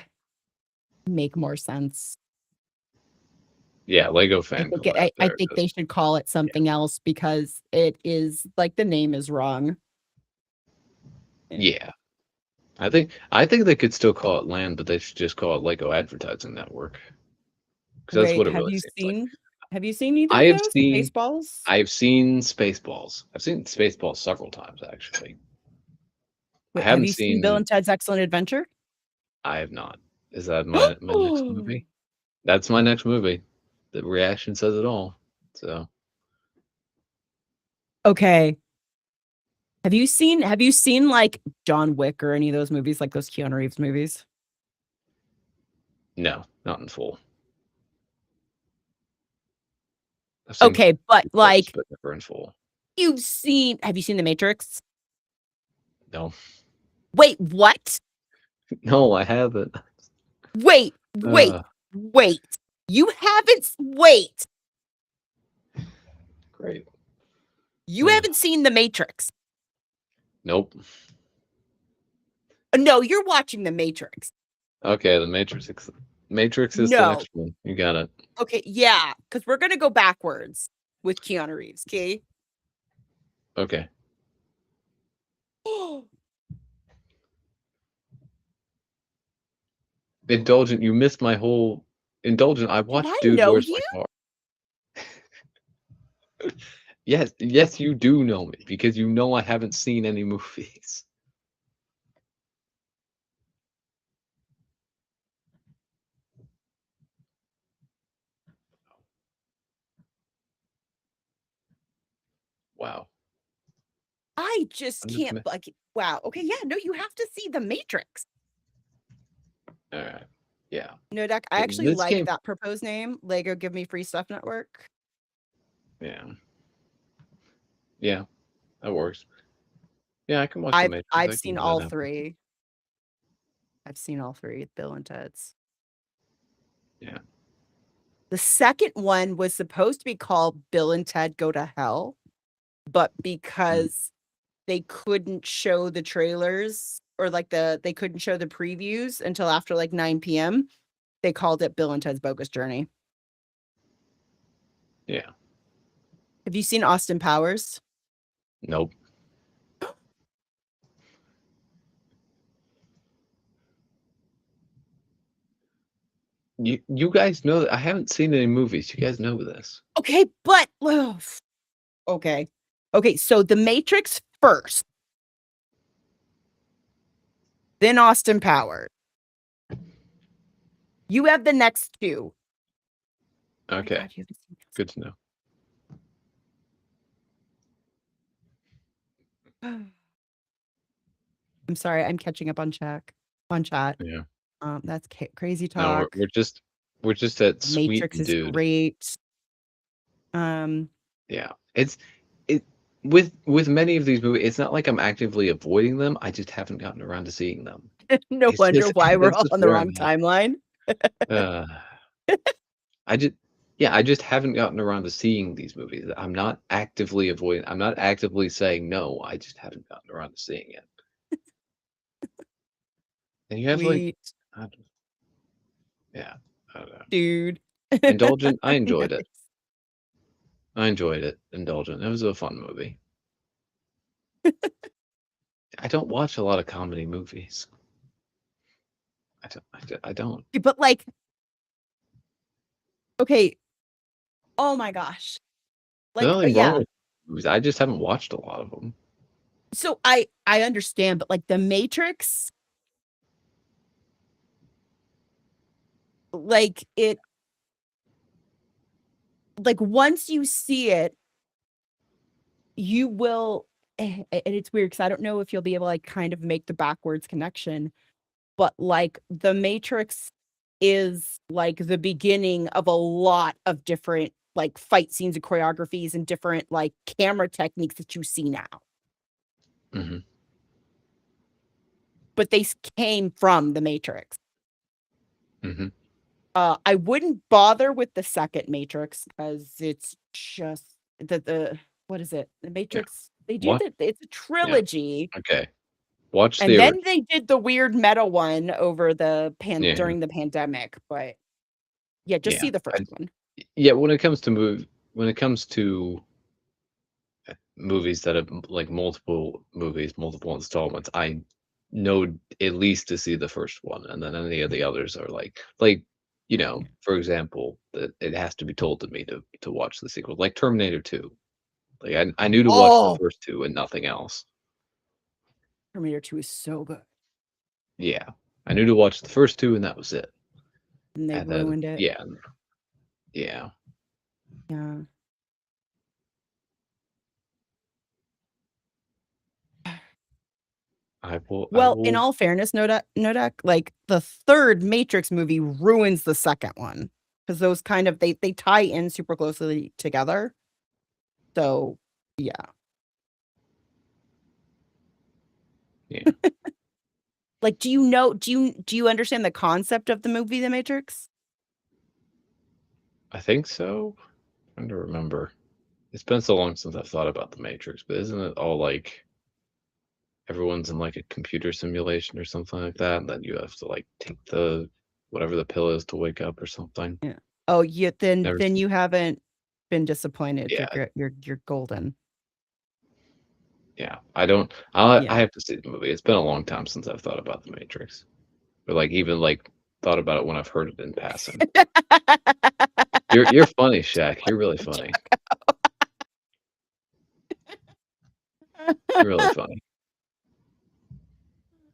make more sense. Yeah, Lego fan collab. I There it think is. they should call it something else because it is like the name is wrong. Yeah. I think they could still call it land, but they should just call it Lego Advertising Network because that's Wait, what it really seems like. have you seen either I of have those? seen Spaceballs? I've seen Spaceballs. I've seen Spaceballs several times actually. I Wait, have haven't you seen Bill seen. and Ted's Excellent Adventure? I have not. Is that my next movie? That's my next movie. The reaction says it all. So Okay. Have you seen like John Wick or any of those movies, like those Keanu Reeves movies? no, not in full. I've seen Okay, but clips, like but never in full. have you seen The Matrix? No, Wait, what? no, I haven't. Wait, wait, Uh, wait. You haven't wait. great. You haven't seen The Matrix. Nope. No, you're watching The Matrix. Okay, the Matrix. Matrix is the No. next one. You got it. Okay, yeah, because we're gonna go backwards with Keanu Reeves, okay? Okay. Indulgent, you missed my whole Indulgent. I Do watched I Dude, know Where's My you? Car? Yes, you do know me because you know I haven't seen any movies. Wow. I just I'm just can't gonna like wow. Okay, yeah, no, you have to see The Matrix. alright. Yeah. No, Doc, I Yeah, actually this like game that proposed name, Lego Give Me Free Stuff Network. yeah. Yeah, that works. Yeah, I can watch The Matrix, I've I can seen make that all happen. 3. I've seen all 3 Bill and Ted's. Yeah. The second one was supposed to be called Bill and Ted Go to Hell, but Mm, because they couldn't show the trailers or like they couldn't show the previews until after like 9 PM, they called it Bill and Ted's Bogus Journey. yeah. Have you seen Austin Powers? Nope. You guys know that I haven't seen any movies, you guys know this. Okay, but ugh, okay. Okay, so The Matrix first, then Austin Powers. You have the next 2. Oh my Okay, god, you haven't seen good to know. this. I'm sorry, I'm catching up on chat. Yeah. That's crazy No, talk. we're just that sweet Matrix is dude. great. Um, Yeah. It with many of these movies, it's not like I'm actively avoiding them, I just haven't gotten around to seeing them. no It's wonder just why we're that's all just on the where I'm wrong timeline. at. I just yeah, I just haven't gotten around to seeing these movies. I'm not actively saying no, I just haven't gotten around to seeing it. And you have like Sweet I don't yeah, I don't know. dude. Indulgent, I enjoyed it. Nice. I enjoyed it. Indulgent. It was a fun movie. I don't watch a lot of comedy movies. I don't. But like, okay. Oh my gosh. There's Like, nothing wrong yeah. with movies. I just haven't watched a lot of them. So I understand, but like The Matrix, like it, like once you see it, you will. And it's weird because I don't know if you'll be able to like kind of make the backwards connection, but like The Matrix is like the beginning of a lot of different like fight scenes and choreographies and different like camera techniques that you see now. Mhm. But they came from The Matrix. Mhm. I wouldn't bother with the second Matrix because it's just the what is it? The Yeah. Matrix. They do What? that. It's a Yeah. trilogy, Okay. Watch and the then original. they did the weird meta one over the Yeah. during the pandemic. But yeah, just Yeah. see the first one. Yeah, when it comes to movies that have like multiple movies, multiple installments, I know at least to see the first one, and then any of the others are for example, that it has to be told to me to watch the sequel, like Terminator 2. Like I knew to watch the Oh, first two and nothing else. Terminator 2 is so good, Yeah, I knew to watch the first two and that was it. and they And then ruined it. yeah, Yeah. I Well, in will. all fairness, Nodak, like the third Matrix movie ruins the second one because those kind of they tie in super closely together. So yeah, Yeah, like do you understand the concept of the movie The Matrix? I think so. Trying to remember. It's been so long since I've thought about the Matrix, but isn't it all like everyone's in like a computer simulation or something like that, and then you have to like take the whatever the pill is to wake up or something? Yeah. Oh, yeah. Then Never then seen. you haven't been disappointed. Yeah, You're golden. yeah. I don't. I Yeah. have to see the movie. It's been a long time since I've thought about the Matrix, or like even like thought about it when I've heard it in passing. You're funny, Shaq. You're really funny. Really funny.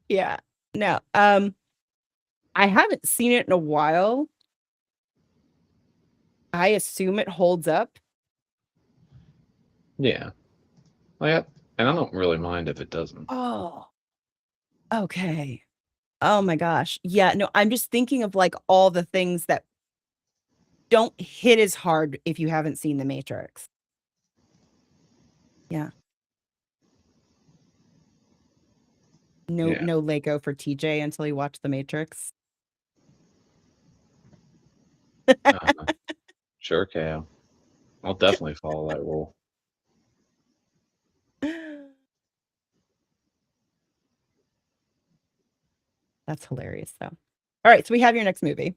Yeah. No. I haven't seen it in a while. I assume it holds up. Yeah. Like, and I don't really mind if it doesn't. Oh. Okay. Oh my gosh. Yeah, no, I'm just thinking of like all the things that don't hit as hard if you haven't seen The Matrix. Yeah. No, Yeah. no Lego for TJ until he watched The Matrix. Uh, sure, Kale. I'll definitely follow that rule. That's hilarious, though. All right, so we have your next movie.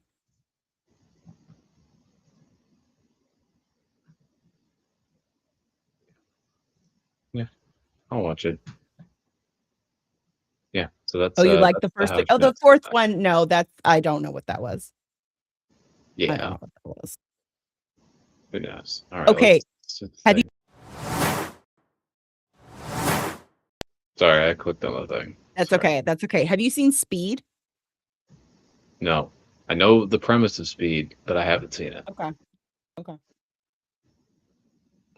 Yeah, I'll watch it. Yeah, so that's Oh, you like that's the first three? House Oh, the Mask fourth Tonight. one. No, that's I don't know what that was. I don't Yeah, know what that was. who knows? All right, Okay. let's Have you? Sorry, I clicked on the thing. That's Sorry. okay. That's okay. Have you seen Speed? No, I know the premise of Speed, but I haven't seen it. Okay. Okay.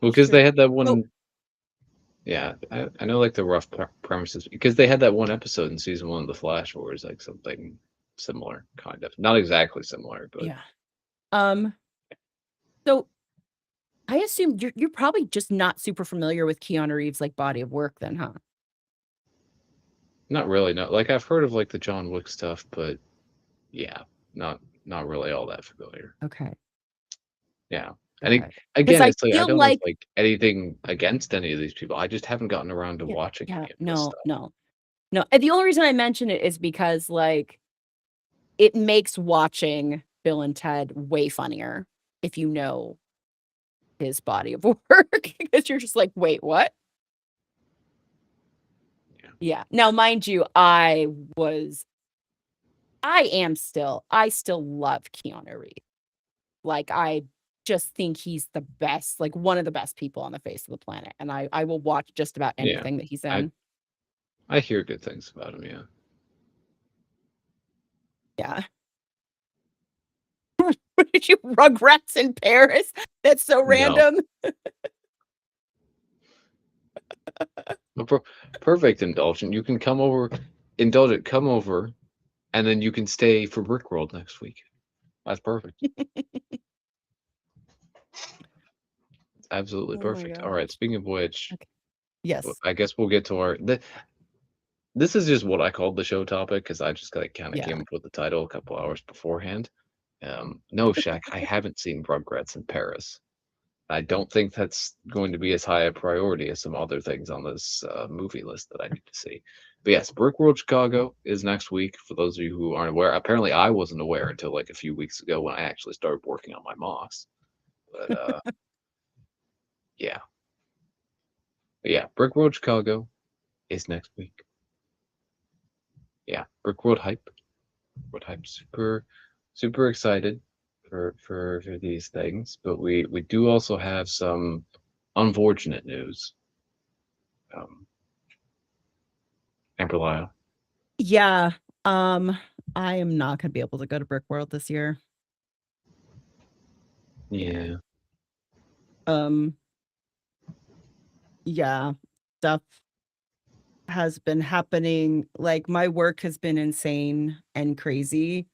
Well, because Sure. they had that one. Oh. Yeah, I know like the rough premises because they had that one episode in season 1 of The Flash where it's like something similar, kind of. Not exactly similar, but Yeah. So I assume you're probably just not super familiar with Keanu Reeves' like body of work then, huh? not really. No, like I've heard of like the John Wick stuff, but yeah, not really all that familiar. Okay. Yeah. And Okay. again, I it's like I feel don't have like like anything against any of these people. I just haven't gotten around to watching yeah, any of this stuff. no. And the only reason I mention it is because like it makes watching Bill and Ted way funnier if you know his body of work because you're just like, wait, what? Yeah. Now, mind you, I still love Keanu Reeves. Like, I just think he's the best, like one of the best people on the face of the planet. And I will watch just about Yeah. anything that he's I in. I hear good things about him, yeah. Yeah. What did you Rugrats in Paris? That's so No. random. Perfect indulgent. You can come over, indulgent, come over, and then you can stay for Brickworld next week. That's perfect. Absolutely Oh my perfect. All right. gosh. Speaking of which, Okay. Yes. I guess we'll get to our. This is just what I called the show topic because I just like kind of Yeah. came up with the title a couple hours beforehand. No, Shaq, I haven't seen Rugrats in Paris. I don't think that's going to be as high a priority as some other things on this movie list that I need to see. But yes, Brickworld Chicago is next week. For those of you who aren't aware, apparently I wasn't aware until like a few weeks ago when I actually started working on my mocks. But yeah, Brickworld Chicago is next week. Yeah, Brickworld hype. Brickworld hype. Super excited for these things. But we do also have some unfortunate news. Amberlia. Yeah. I am not gonna be able to go to Brickworld this year. Yeah. Yeah, stuff has been happening. Like my work has been insane and crazy.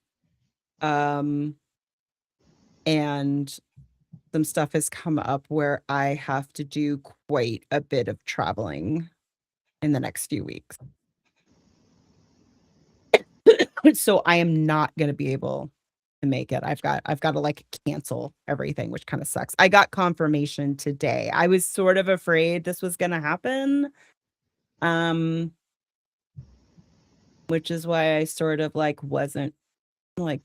And some stuff has come up where I have to do quite a bit of traveling in the next few weeks. So I am not going to be able to make it. I've got to like cancel everything, which kind of sucks. I got confirmation today. I was sort of afraid this was going to happen. Which is why I sort of like wasn't like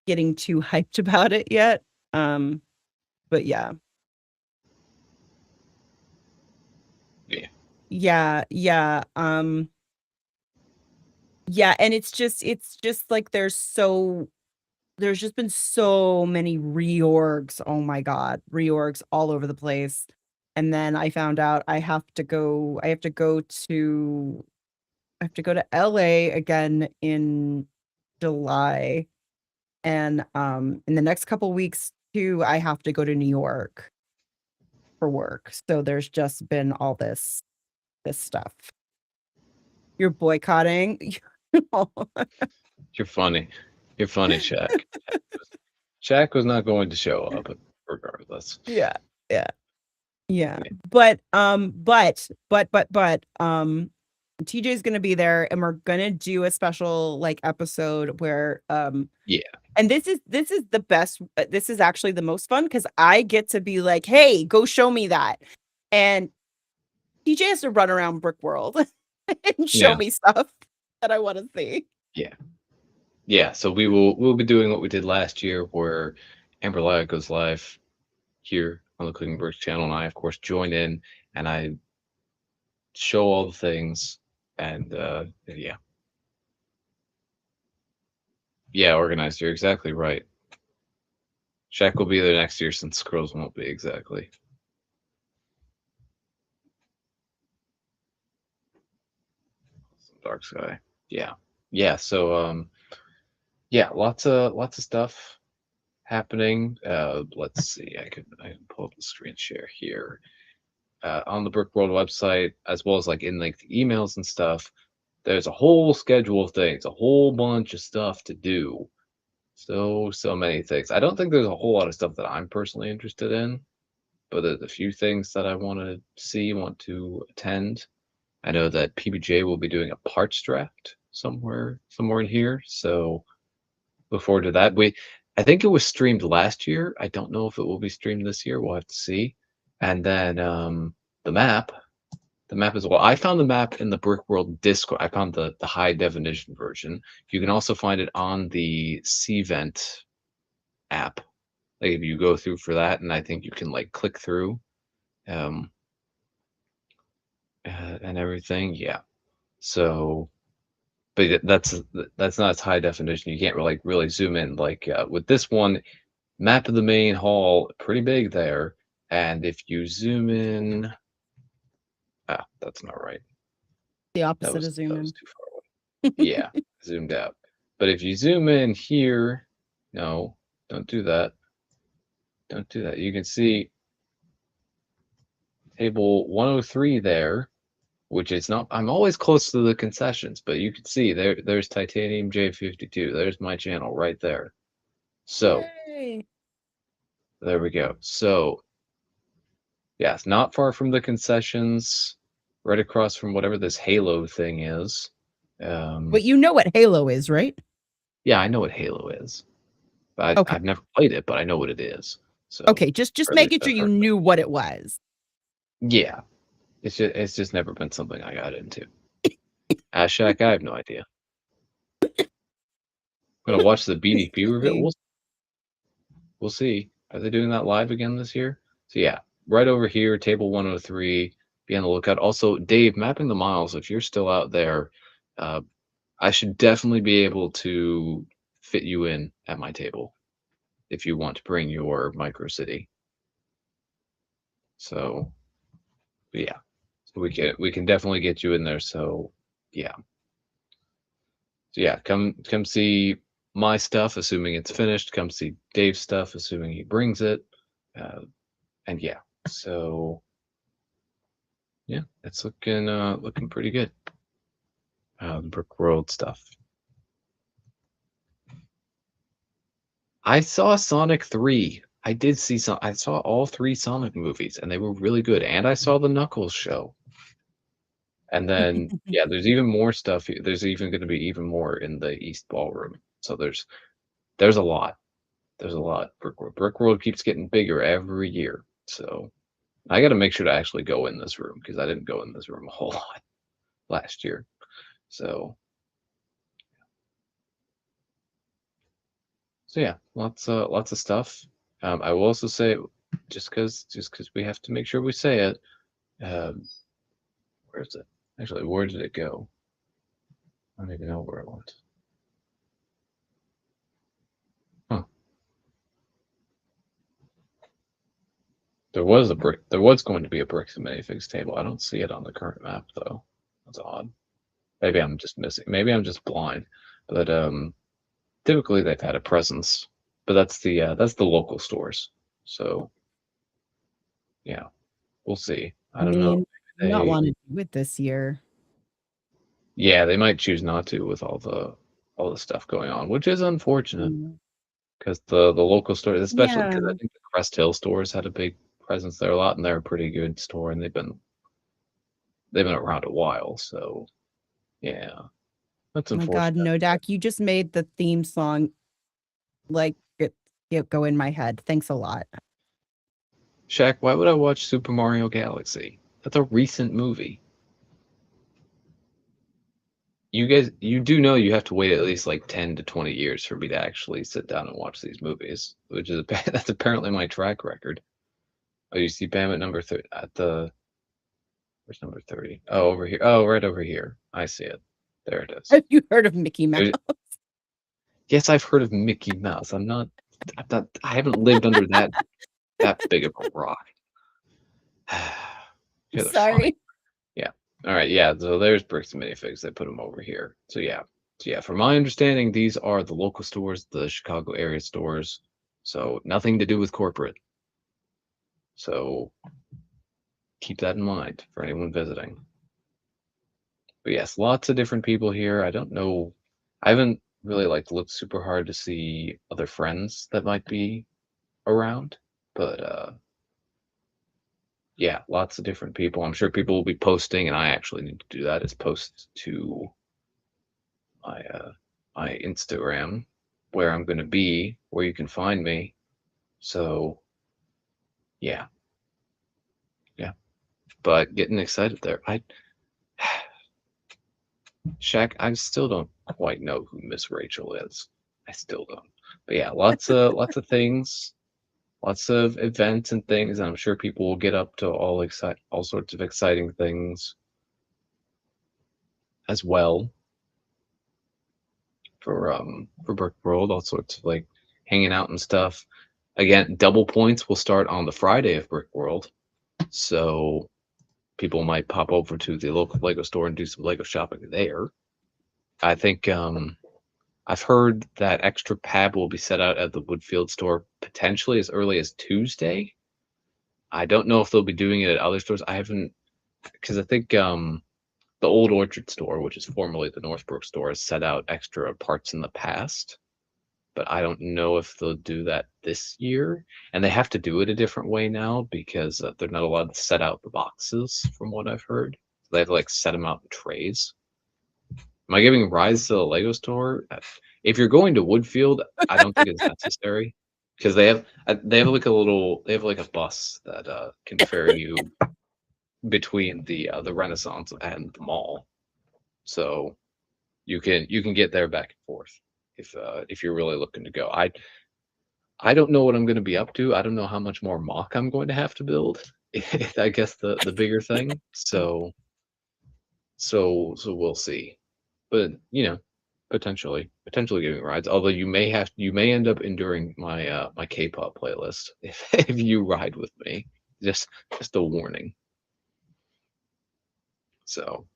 getting too hyped about it yet. But yeah. Yeah. Yeah. Yeah, and it's just like there's just been so many reorgs. Oh my God, reorgs all over the place. And then I found out I have to go to LA again in July. And in the next couple weeks too, I have to go to New York for work. So there's just been all this stuff. You're boycotting. You're funny. You're funny, Shaq. Shaq was not going to show up regardless. Yeah. Yeah. Yeah. Yeah. But TJ's gonna be there and we're gonna do a special like episode where Yeah. and this is the best, this is actually the most fun because I get to be like, hey, go show me that. And TJ has to run around Brickworld and show Yeah. me stuff that I want to see. Yeah. Yeah. So we'll be doing what we did last year where Amberlia goes live here on the Cooking Bricks channel, and I of course join in and I show all the things and yeah. Yeah, organized. You're exactly right. Shaq will be there next year since Scrolls won't be exactly. Dark Sky. Yeah. Yeah. So yeah, lots of stuff happening. Let's see. I can pull up the screen share here. On the Brickworld website, as well as like in like the emails and stuff, there's a whole schedule of things, a whole bunch of stuff to do. So many things. I don't think there's a whole lot of stuff that I'm personally interested in, but there's a few things that I want to see, want to attend. I know that PBJ will be doing a parts draft somewhere in here, so look forward to that. I think it was streamed last year. I don't know if it will be streamed this year. We'll have to see. And then the map as well. I found the map in the Brickworld Discord. I found the high definition version. You can also find it on the Cvent app. Like if you go through for that, and I think you can like click through, and everything. Yeah. So, but that's not as high definition. You can't really zoom in. Like with this one, map of the main hall, pretty big there. And if you zoom in, that's not right. The opposite of zoom That in. was too far away. Yeah, zoomed out. But if you zoom in here, no, don't do that. Don't do that. You can see table 103 there, which is not. I'm always close to the concessions, but you can see there's Titanium J52. There's my channel right there. So Yay. there we go. So yeah, it's not far from the concessions, right across from whatever this Halo thing is. But you know what Halo is, right? Yeah, I know what Halo is. Okay. I've never played it, but I know what it is. So Okay, just or at making least sure I've you heard of knew what it was. it. Yeah, it's just never been something I got into. Ashak, I have no idea. I'm gonna watch the BDP reveal. Really? We'll see. Are they doing that live again this year? So yeah, right over here, table 103. Be on the lookout. Also, Dave, mapping the miles. If you're still out there, uh, I should definitely be able to fit you in at my table if you want to bring your micro city. So yeah, so we can definitely get you in there. So yeah, come see my stuff, assuming it's finished. Come see Dave's stuff, assuming he brings it. And yeah, so yeah, it's looking pretty good. The Brickworld stuff. I saw Sonic 3. I did see some. I saw all three Sonic movies, and they were really good. And I saw the Knuckles show. And then yeah, there's even more stuff. There's even going to be even more in the East Ballroom. So there's a lot. There's a lot. Brickworld keeps getting bigger every year. So I got to make sure to actually go in this room because I didn't go in this room a whole lot last year. So yeah, lots of stuff. I will also say, just because we have to make sure we say it. Where is it? Actually, where did it go? I don't even know where it went. Huh. There was going to be a bricks and minifigs table. I don't see it on the current map though. That's odd. Maybe I'm just missing. Maybe I'm just blind. But typically they've had a presence. But that's the local stores. So yeah, we'll see. I I don't know. mean, not They want to do it this year. Yeah, they might choose not to with all the stuff going on, which is unfortunate Mm. because the local stores, especially Yeah. because I think the Crest Hill stores had a big presence there a lot, and they're a pretty good store, and they've been around a while. So yeah, that's Oh my God, unfortunate. Nodak, you just made the theme song like it go in my head. Thanks a lot. Shaq, why would I watch Super Mario Galaxy? That's a recent movie. You do know you have to wait at least like 10 to 20 years for me to actually sit down and watch these movies, which is that's apparently my track record. Oh, you see Bam at number 30 at the where's number 30? Oh, over here. Oh, right over here. I see it. There it is. Have you heard of Mickey Mouse? Yes, I've heard of Mickey Mouse. I haven't lived under that big of a rock. You're the funny. Sorry. Yeah. All right. Yeah. So there's bricks and minifigs. They put them over here. So yeah. From my understanding, these are the local stores, the Chicago area stores. So nothing to do with corporate. So keep that in mind for anyone visiting. But yes, lots of different people here. I don't know. I haven't really like looked super hard to see other friends that might be around, but yeah, lots of different people. I'm sure people will be posting, and I actually need to do that. Is post to my Instagram where I'm going to be, where you can find me. So yeah, yeah. But getting excited there. Shaq, I still don't quite know who Miss Rachel is. I still don't. But yeah, lots of things, lots of events and things, and I'm sure people will get up to all sorts of exciting things as well for Brickworld, all sorts of like hanging out and stuff. Again, double points will start on the Friday of Brickworld, so people might pop over to the local Lego store and do some Lego shopping there. I think I've heard that extra pad will be set out at the Woodfield store potentially as early as Tuesday. I don't know if they'll be doing it at other stores. I haven't because I think the old Orchard store, which is formerly the Northbrook store, has set out extra parts in the past. But I don't know if they'll do that this year. And they have to do it a different way now because they're not allowed to set out the boxes, from what I've heard. They have to like set them out in trays. Am I giving rise to the Lego store? If you're going to Woodfield, I don't think it's necessary because they have like a bus that can ferry you between the Renaissance and the mall, so you can get there back and forth if you're really looking to go. I don't know what I'm going to be up to. I don't know how much more mock I'm going to have to build. I guess the bigger thing. So we'll see. But potentially giving rides. Although you may end up enduring my K-pop playlist if you ride with me. Just a warning. So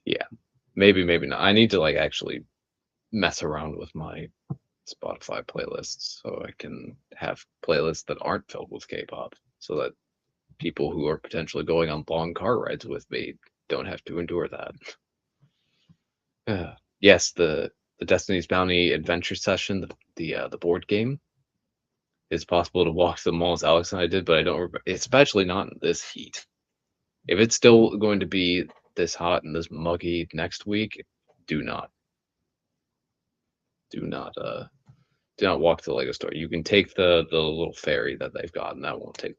yeah, maybe not. I need to like actually mess around with my Spotify playlists so I can have playlists that aren't filled with K-pop, so that people who are potentially going on long car rides with me don't have to endure that. Yes, the Destiny's Bounty adventure session, the board game, it's possible to walk to the mall as Alex and I did, but I don't remember, especially not in this heat. If it's still going to be this hot and this muggy next week, do not do not do not walk to the Lego store. You can take the little ferry that they've got, and that won't take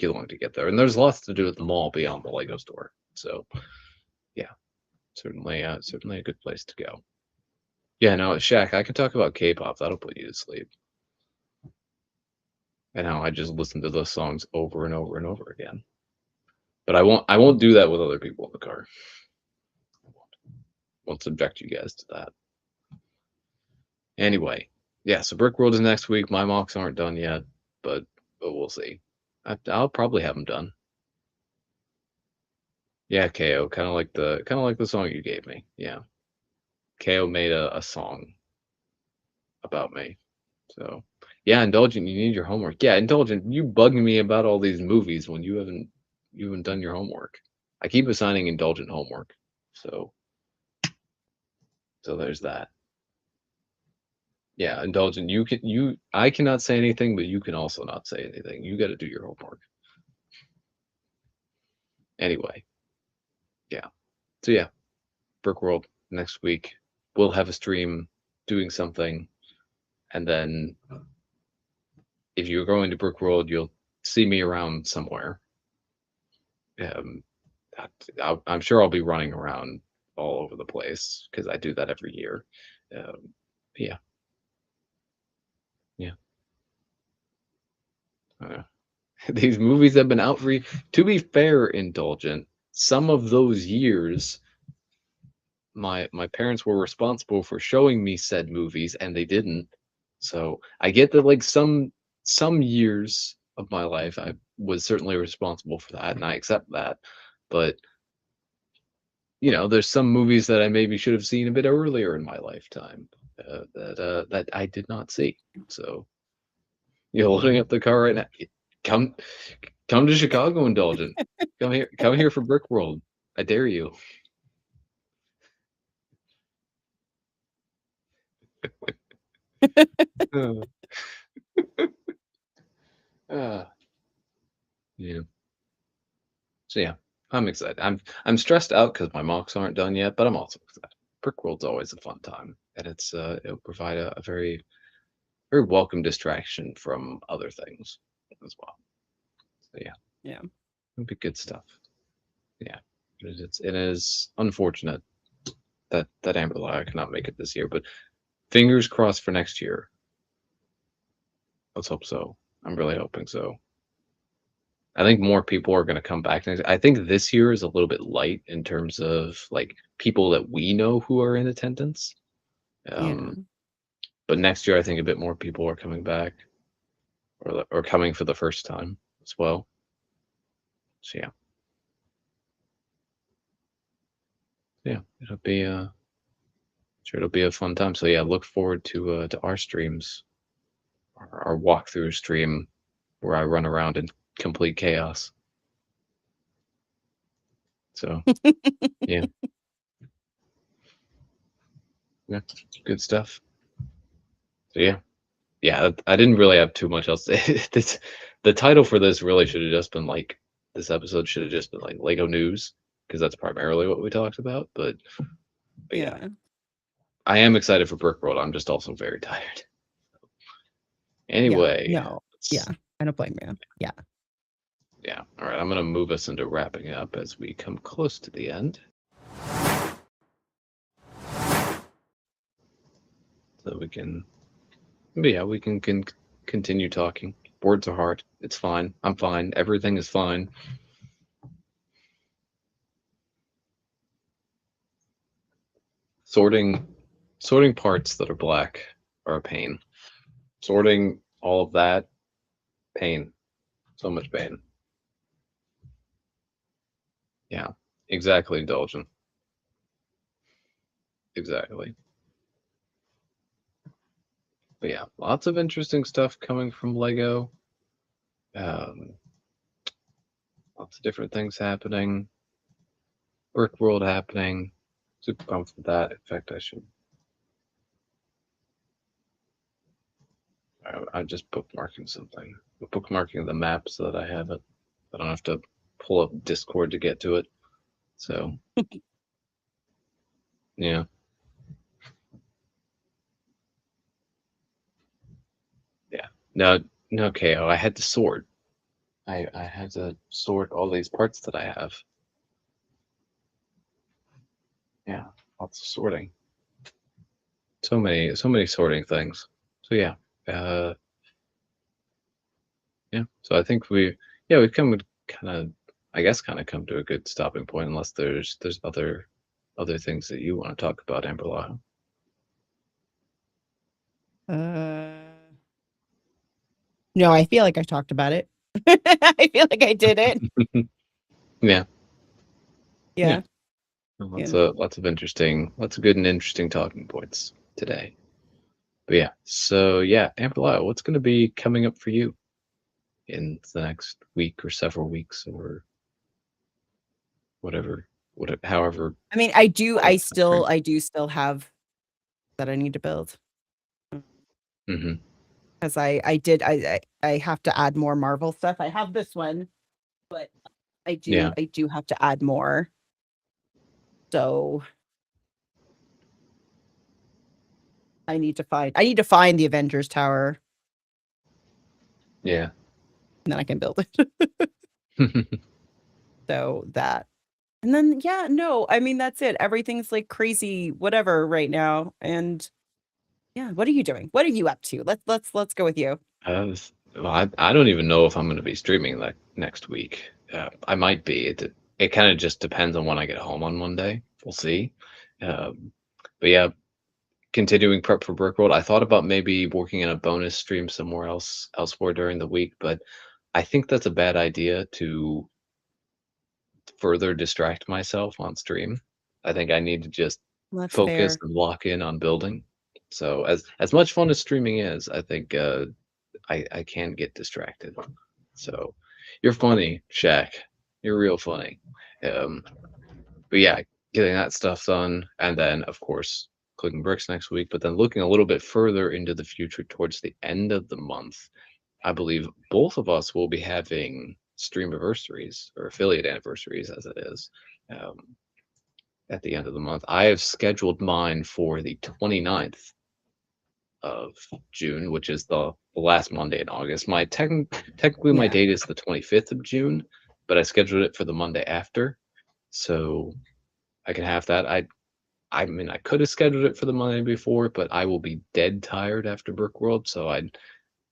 you long to get there. And there's lots to do at the mall beyond the Lego store. So yeah, certainly a good place to go. Yeah, no, Shaq, I could talk about K-pop. That'll put you to sleep. And how I just listen to those songs over and over and over again. But I won't do that with other people in the car. Won't subject you guys to that. Anyway, yeah, so Brickworld is next week. My mocks aren't done yet, but we'll see. I'll probably have them done. Yeah, KO, kind of like the song you gave me. Yeah, KO made a song about me. So yeah, Indulgent, you need your homework. Yeah, Indulgent, you bugging me about all these movies when you haven't done your homework. I keep assigning Indulgent homework. So there's that. Yeah, Indulgent, I cannot say anything, but you can also not say anything. You got to do your homework. Anyway, yeah. So yeah, Brickworld next week. We'll have a stream doing something, and then if you're going to Brickworld, you'll see me around somewhere. Um, I'm sure I'll be running around all over the place because I do that every year. Yeah, yeah. Uh, these movies have been out for. To be fair, Indulgent, some of those years, my parents were responsible for showing me said movies, and they didn't. So I get that, like some years of my life, I was certainly responsible for that, and I accept that. But there's some movies that I maybe should have seen a bit earlier in my lifetime that I did not see. So loading up the car right now. Come, come to Chicago, Indulgent. Come here for Brickworld. I dare you. Uh, uh, yeah. So yeah, I'm excited. I'm stressed out because my mocks aren't done yet, but I'm also excited. Brickworld's always a fun time, and it'll provide a very very welcome distraction from other things as well. So yeah, Yeah. it'll be good stuff. Yeah, it is unfortunate that Amberlia cannot make it this year, but fingers crossed for next year. Let's hope so. I'm really hoping so. I think more people are going to come back next. I think this year is a little bit light in terms of like people that we know who are in attendance. Yeah. But next year, I think a bit more people are coming back or coming for the first time as well. So yeah, it'll be a fun time. So yeah, look forward to our streams, our walkthrough stream where I run around in complete chaos. So yeah, yeah, good stuff. So yeah, I didn't really have too much else to say. The title for this really should have just been like this episode should have just been like Lego news because that's primarily what we talked about. But yeah, Yeah. I am excited for Brickworld. I'm just also very tired. Yeah. Anyway, No. Yeah. I don't blame you. Yeah. yeah. All right, I'm gonna move us into wrapping up as we come close to the end. So we can, but yeah, we can continue talking. Words are hard. It's fine. I'm fine. Everything is fine. Sorting parts that are black are a pain. Sorting all of that, pain. So much pain. Yeah, exactly, Indulgent. Exactly. But yeah, lots of interesting stuff coming from Lego. Um, Lots of different things happening. Brickworld happening. Super pumped with that. In fact, I'm just bookmarking something. Bookmarking the map so that I have it. I don't have to pull up Discord to get to it. So yeah. Yeah. No, KO. I had to sort. I had to sort all these parts that I have. Yeah, lots of sorting. So many sorting things. So yeah. Uh yeah. So I think we've come kind of I guess kind of come to a good stopping point unless there's other things that you want to talk about, Amberlia. Uh, no, I feel like I talked about it. I feel like I did it. Yeah. Yeah. Well, Yeah. lots of good and interesting talking points today. But yeah, so yeah, Amberlia, what's going to be coming up for you in the next week or several weeks or however I mean, long time frame? I do still have that I need to build. Hmm. Because I have to add more Marvel stuff. I have this one, but Yeah, I do have to add more. So I need to find the Avengers Tower, yeah. and then I can build it. So that. And then yeah, no, I mean that's it. Everything's like crazy whatever right now. And yeah, what are you doing? What are you up to? Let's go with you. Well, I don't even know if I'm going to be streaming like next week. I might be. It kind of just depends on when I get home on Monday. We'll see. Um, but yeah, continuing prep for Brickworld. I thought about maybe working in a bonus stream somewhere elsewhere during the week, but I think that's a bad idea to further distract myself on stream. I think I need to just That's focus fair. and lock in on building. So as much fun as streaming is, I think I can get distracted. So you're funny, Shaq. You're real funny. Um, but yeah, getting that stuff done, and then of course clicking bricks next week. But then looking a little bit further into the future towards the end of the month, I believe both of us will be having stream anniversaries or affiliate anniversaries, as it is, um, at the end of the month. I have scheduled mine for the 29th of June, which is the last Monday in August. Technically my Yeah. date is the 25th of June, but I scheduled it for the Monday after, so I can have that. I mean I could have scheduled it for the Monday before, but I will be dead tired after Brickworld, so I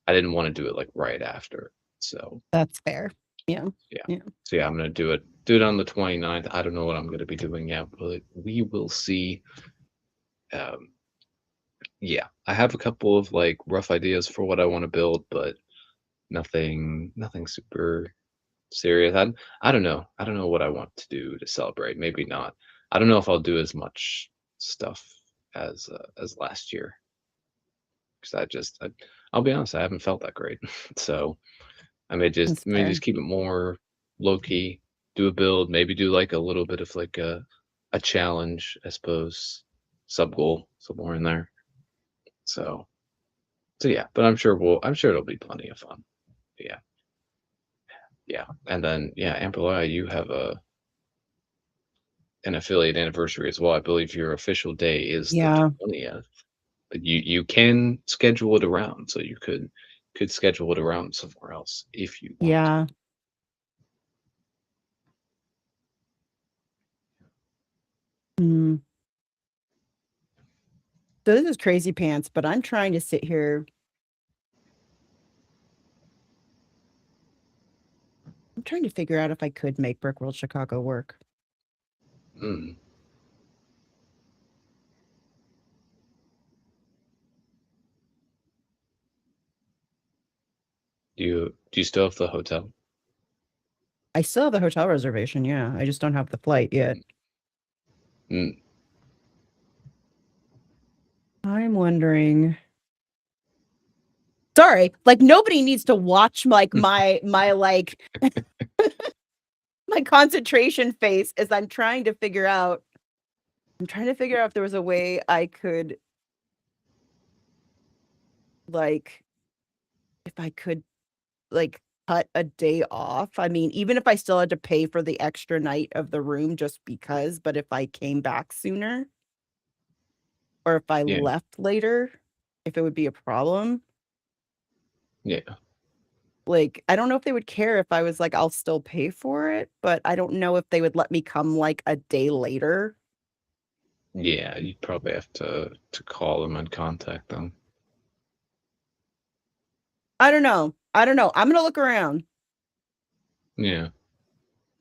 didn't want to do it like right after. So That's fair. Yeah. yeah. Yeah. So yeah, I'm gonna do it on the 29th. I don't know what I'm gonna be doing yet, but we will see. Um, yeah, I have a couple of like rough ideas for what I want to build, but nothing super serious. I don't know. I don't know what I want to do to celebrate. Maybe not. I don't know if I'll do as much stuff as last year because I'll be honest, I haven't felt that great. So I That's may fair. just keep it more low key, do a build, maybe do like a little bit of like a challenge, I suppose, sub goal somewhere in there. So yeah, but I'm sure it'll be plenty of fun. Yeah. Yeah. And then yeah, Amberlia, you have an affiliate anniversary as well. I believe your official day is the Yeah. 20th. But you can schedule it around, so you could schedule it around somewhere else if you want. Yeah. Mm. So this is crazy pants, but I'm trying to sit here. I'm trying to figure out if I could make Brickworld Chicago work. Mm. Do you still have the hotel? I still have the hotel reservation, yeah. I just don't have the flight yet. Mm. I'm wondering. Sorry, like nobody needs to watch like my like my concentration face as I'm trying to figure out if there was a way I could like if I could like cut a day off. I mean, even if I still had to pay for the extra night of the room just because, but if I came back sooner or if I Yeah. left later, if it would be a problem. Yeah. Like, I don't know if they would care if I was like, I'll still pay for it, but I don't know if they would let me come like a day later. Yeah, you probably have to call them and contact them. I don't know. I don't know. I'm gonna look around. Yeah.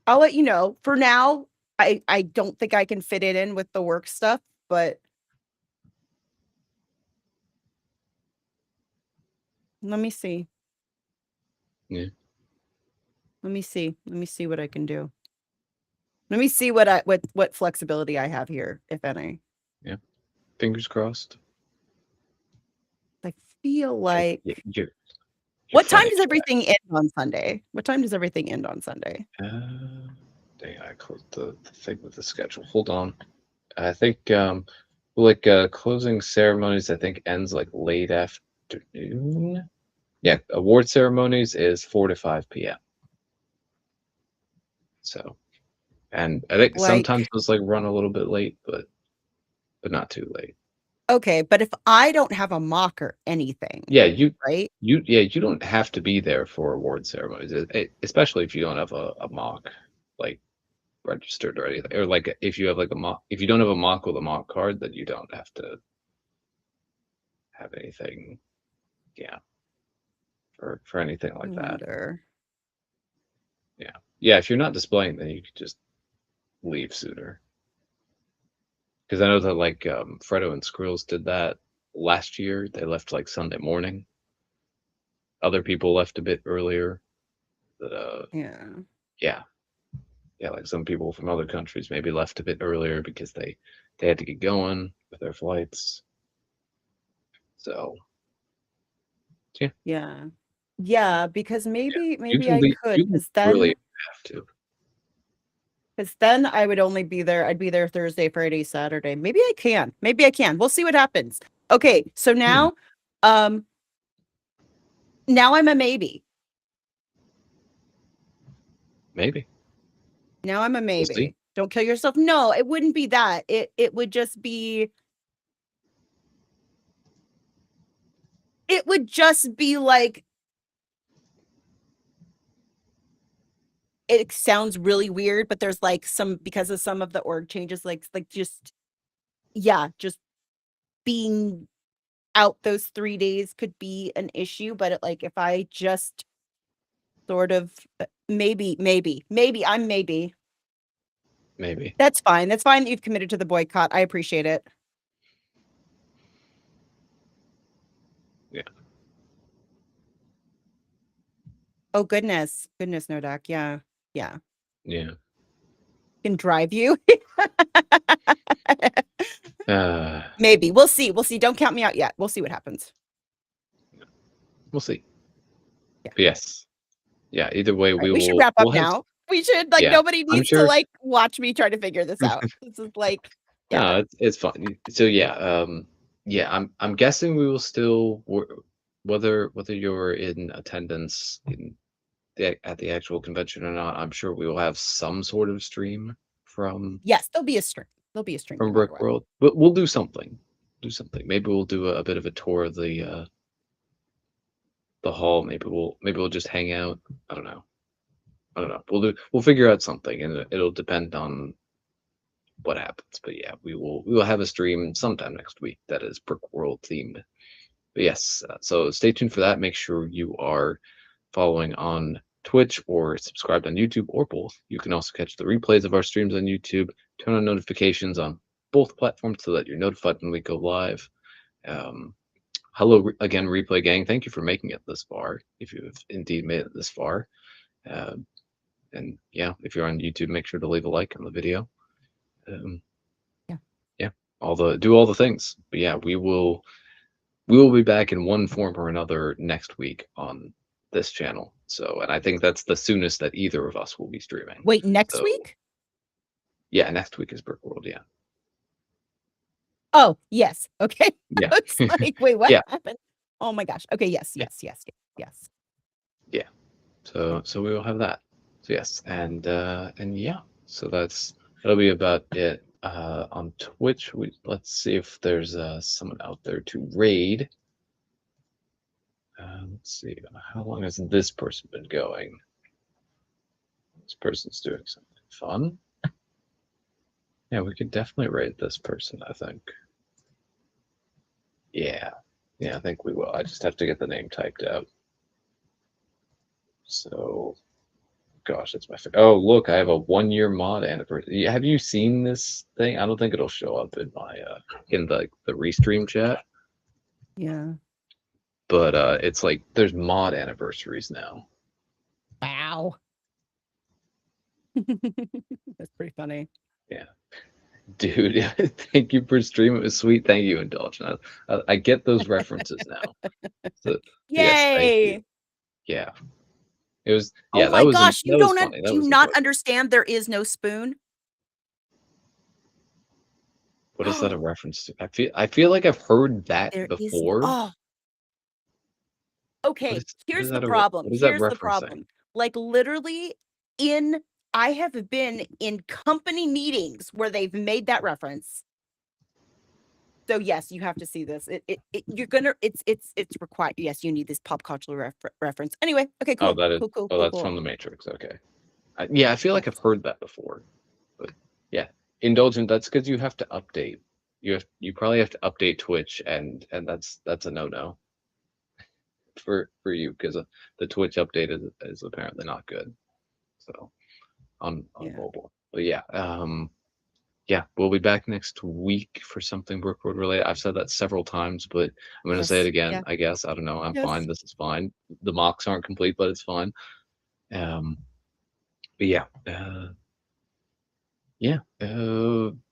I'll let you know. For now, I don't think I can fit it in with the work stuff, but let me see. Yeah. Let me see. Let me see what I can do. Let me see what flexibility I have here, if any. Fingers crossed. I feel like. You're What time funny, does Jack. everything end on Sunday? What time does everything end on Sunday? Dang, I closed the thing with the schedule. Hold on. I think closing ceremonies I think ends like late afternoon. Yeah, award ceremonies is 4 to 5 p.m. So, and I think sometimes Like, those like run a little bit late, but not too late. okay, but if I don't have a mock or anything, Yeah, right? you don't have to be there for award ceremonies, especially if you don't have a mock like registered or anything, or like if you have like a mock, if you don't have a mock with a mock card, then you don't have to have anything. Yeah, for anything like that. Wonder. Yeah, if you're not displaying, then you could just leave sooner. Because I know that like Fredo and Skrills did that last year. They left like Sunday morning. Other people left a bit earlier. But Yeah. yeah, like some people from other countries maybe left a bit earlier because they had to get going with their flights. So Yeah. Yeah, because maybe you can I leave. could, You can really have to. because then I would only be there. I'd be there Thursday, Friday, Saturday. Maybe I can. Maybe I can. We'll see what happens. Okay, so now, now I'm a maybe. Maybe Now I'm a we'll see. maybe. Don't kill yourself. No, it wouldn't be that. It would just be. It would just be like. It sounds really weird, but there's like because of some of the org changes, like just just being out those 3 days could be an issue. But like if I just sort of maybe I'm maybe. Maybe. That's fine. That's fine that you've committed to the boycott. I appreciate it. Yeah. Oh goodness, no doc. Yeah. Yeah. Can drive you. Uh, Maybe we'll see. Don't count me out yet. We'll see what happens. we'll see. Yeah. But yes. Yeah. Either way, All right, we we should will. wrap up We'll have. now. We should like Yeah. nobody I'm needs to sure. like watch me try to figure this out. This is like No, it's fine. So yeah. Yeah. I'm guessing we will still whether you're in attendance at the actual convention or not. I'm sure we will have some sort of stream from yes, there'll be a stream. There'll be a stream no matter what. Brickworld, but we'll do something. Maybe we'll do a bit of a tour of the hall. Maybe we'll just hang out. I don't know. We'll figure out something, and it'll depend on what happens. But yeah, we will have a stream sometime next week that is Brickworld themed. But yes, so stay tuned for that. Make sure you are following on Twitch or subscribed on YouTube or both. You can also catch the replays of our streams on YouTube. Turn on notifications on both platforms so that you're notified when we go live. Hello again, Replay Gang. Thank you for making it this far, if you have indeed made it this far. And yeah, if you're on YouTube, make sure to leave a like on the video. Yeah, do all the things. But yeah, we will be back in one form or another next week on this channel. So, and I think that's the soonest that either of us will be streaming. Wait, next So, week? yeah, next week is Brickworld. Yeah. Oh, yes. Okay. Yeah. It's like, wait, what Yeah. happened? Oh my gosh. Okay, yes. Yeah. Yeah. So we will have that. So yes, and yeah, so that'll be about it. On Twitch, let's see if there's someone out there to raid. Let's see, how long has this person been going? This person's doing something fun. Yeah, we could definitely raid this person, I think. Yeah, I think we will. I just have to get the name typed out. So, gosh, that's my favorite. Oh, look, I have a 1-year mod anniversary. Have you seen this thing? I don't think it'll show up in my in the restream chat. Yeah. But it's like there's mod anniversaries now. Wow. That's pretty funny. Yeah. Dude, thank you for streaming. It was sweet. Thank you, Indulgent. I get those references now. So, yes, thank you. Yay! Yeah. It was, Oh yeah, my gosh, that was funny. do That you was not enjoyable. understand there is no spoon? What is that a reference to? I feel like I've heard that There is before. oh. Okay, What is here's the that problem. what is that Here's the referencing? problem. Like literally I have been in company meetings where they've made that reference. So yes, you have to see this. You're gonna it's required. Yes, you need this pop culture reference. Anyway, okay, cool. Oh, that is, Cool. that's from The Matrix. Okay. Yeah, I feel like I've heard that before. But yeah, Indulgent, that's because you have to update. You probably have to update Twitch, and that's a no for you, because the Twitch update is apparently not good. So on Yeah. mobile. But yeah, yeah, we'll be back next week for something Brickworld related. I've said that several times, but I'm gonna say it Yes, again. yeah. I guess I don't know. I'm Yes. fine. This is fine. The mocks aren't complete, but it's fine. But yeah, yeah,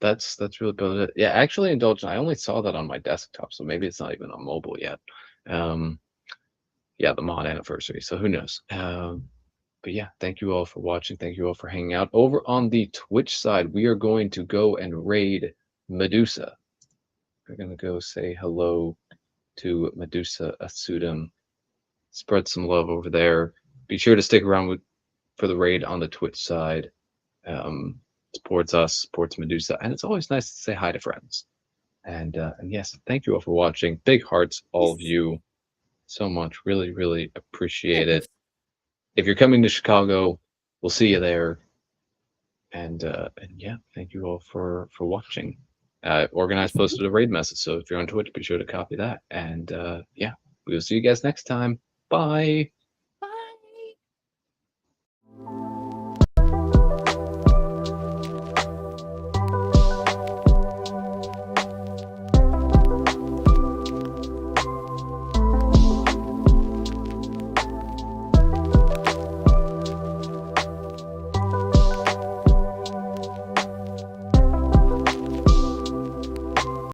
that's really about it. Yeah, actually, Indulgent, I only saw that on my desktop, so maybe it's not even on mobile yet. Yeah, the mod anniversary. So who knows? But yeah, thank you all for watching. Thank you all for hanging out. Over on the Twitch side, we are going to go and raid Medusa. We're gonna go say hello to Medusa Asudum. Spread some love over there. Be sure to stick around for the raid on the Twitch side. Supports us, supports Medusa, and it's always nice to say hi to friends. And yes, thank you all for watching. Big hearts, all of you, so much. Really appreciate it. If you're coming to Chicago, we'll see you there. And yeah, thank you all for watching. Organized posted a raid message, so if you're on Twitch, be sure to copy that. And yeah, we will see you guys next time. Bye.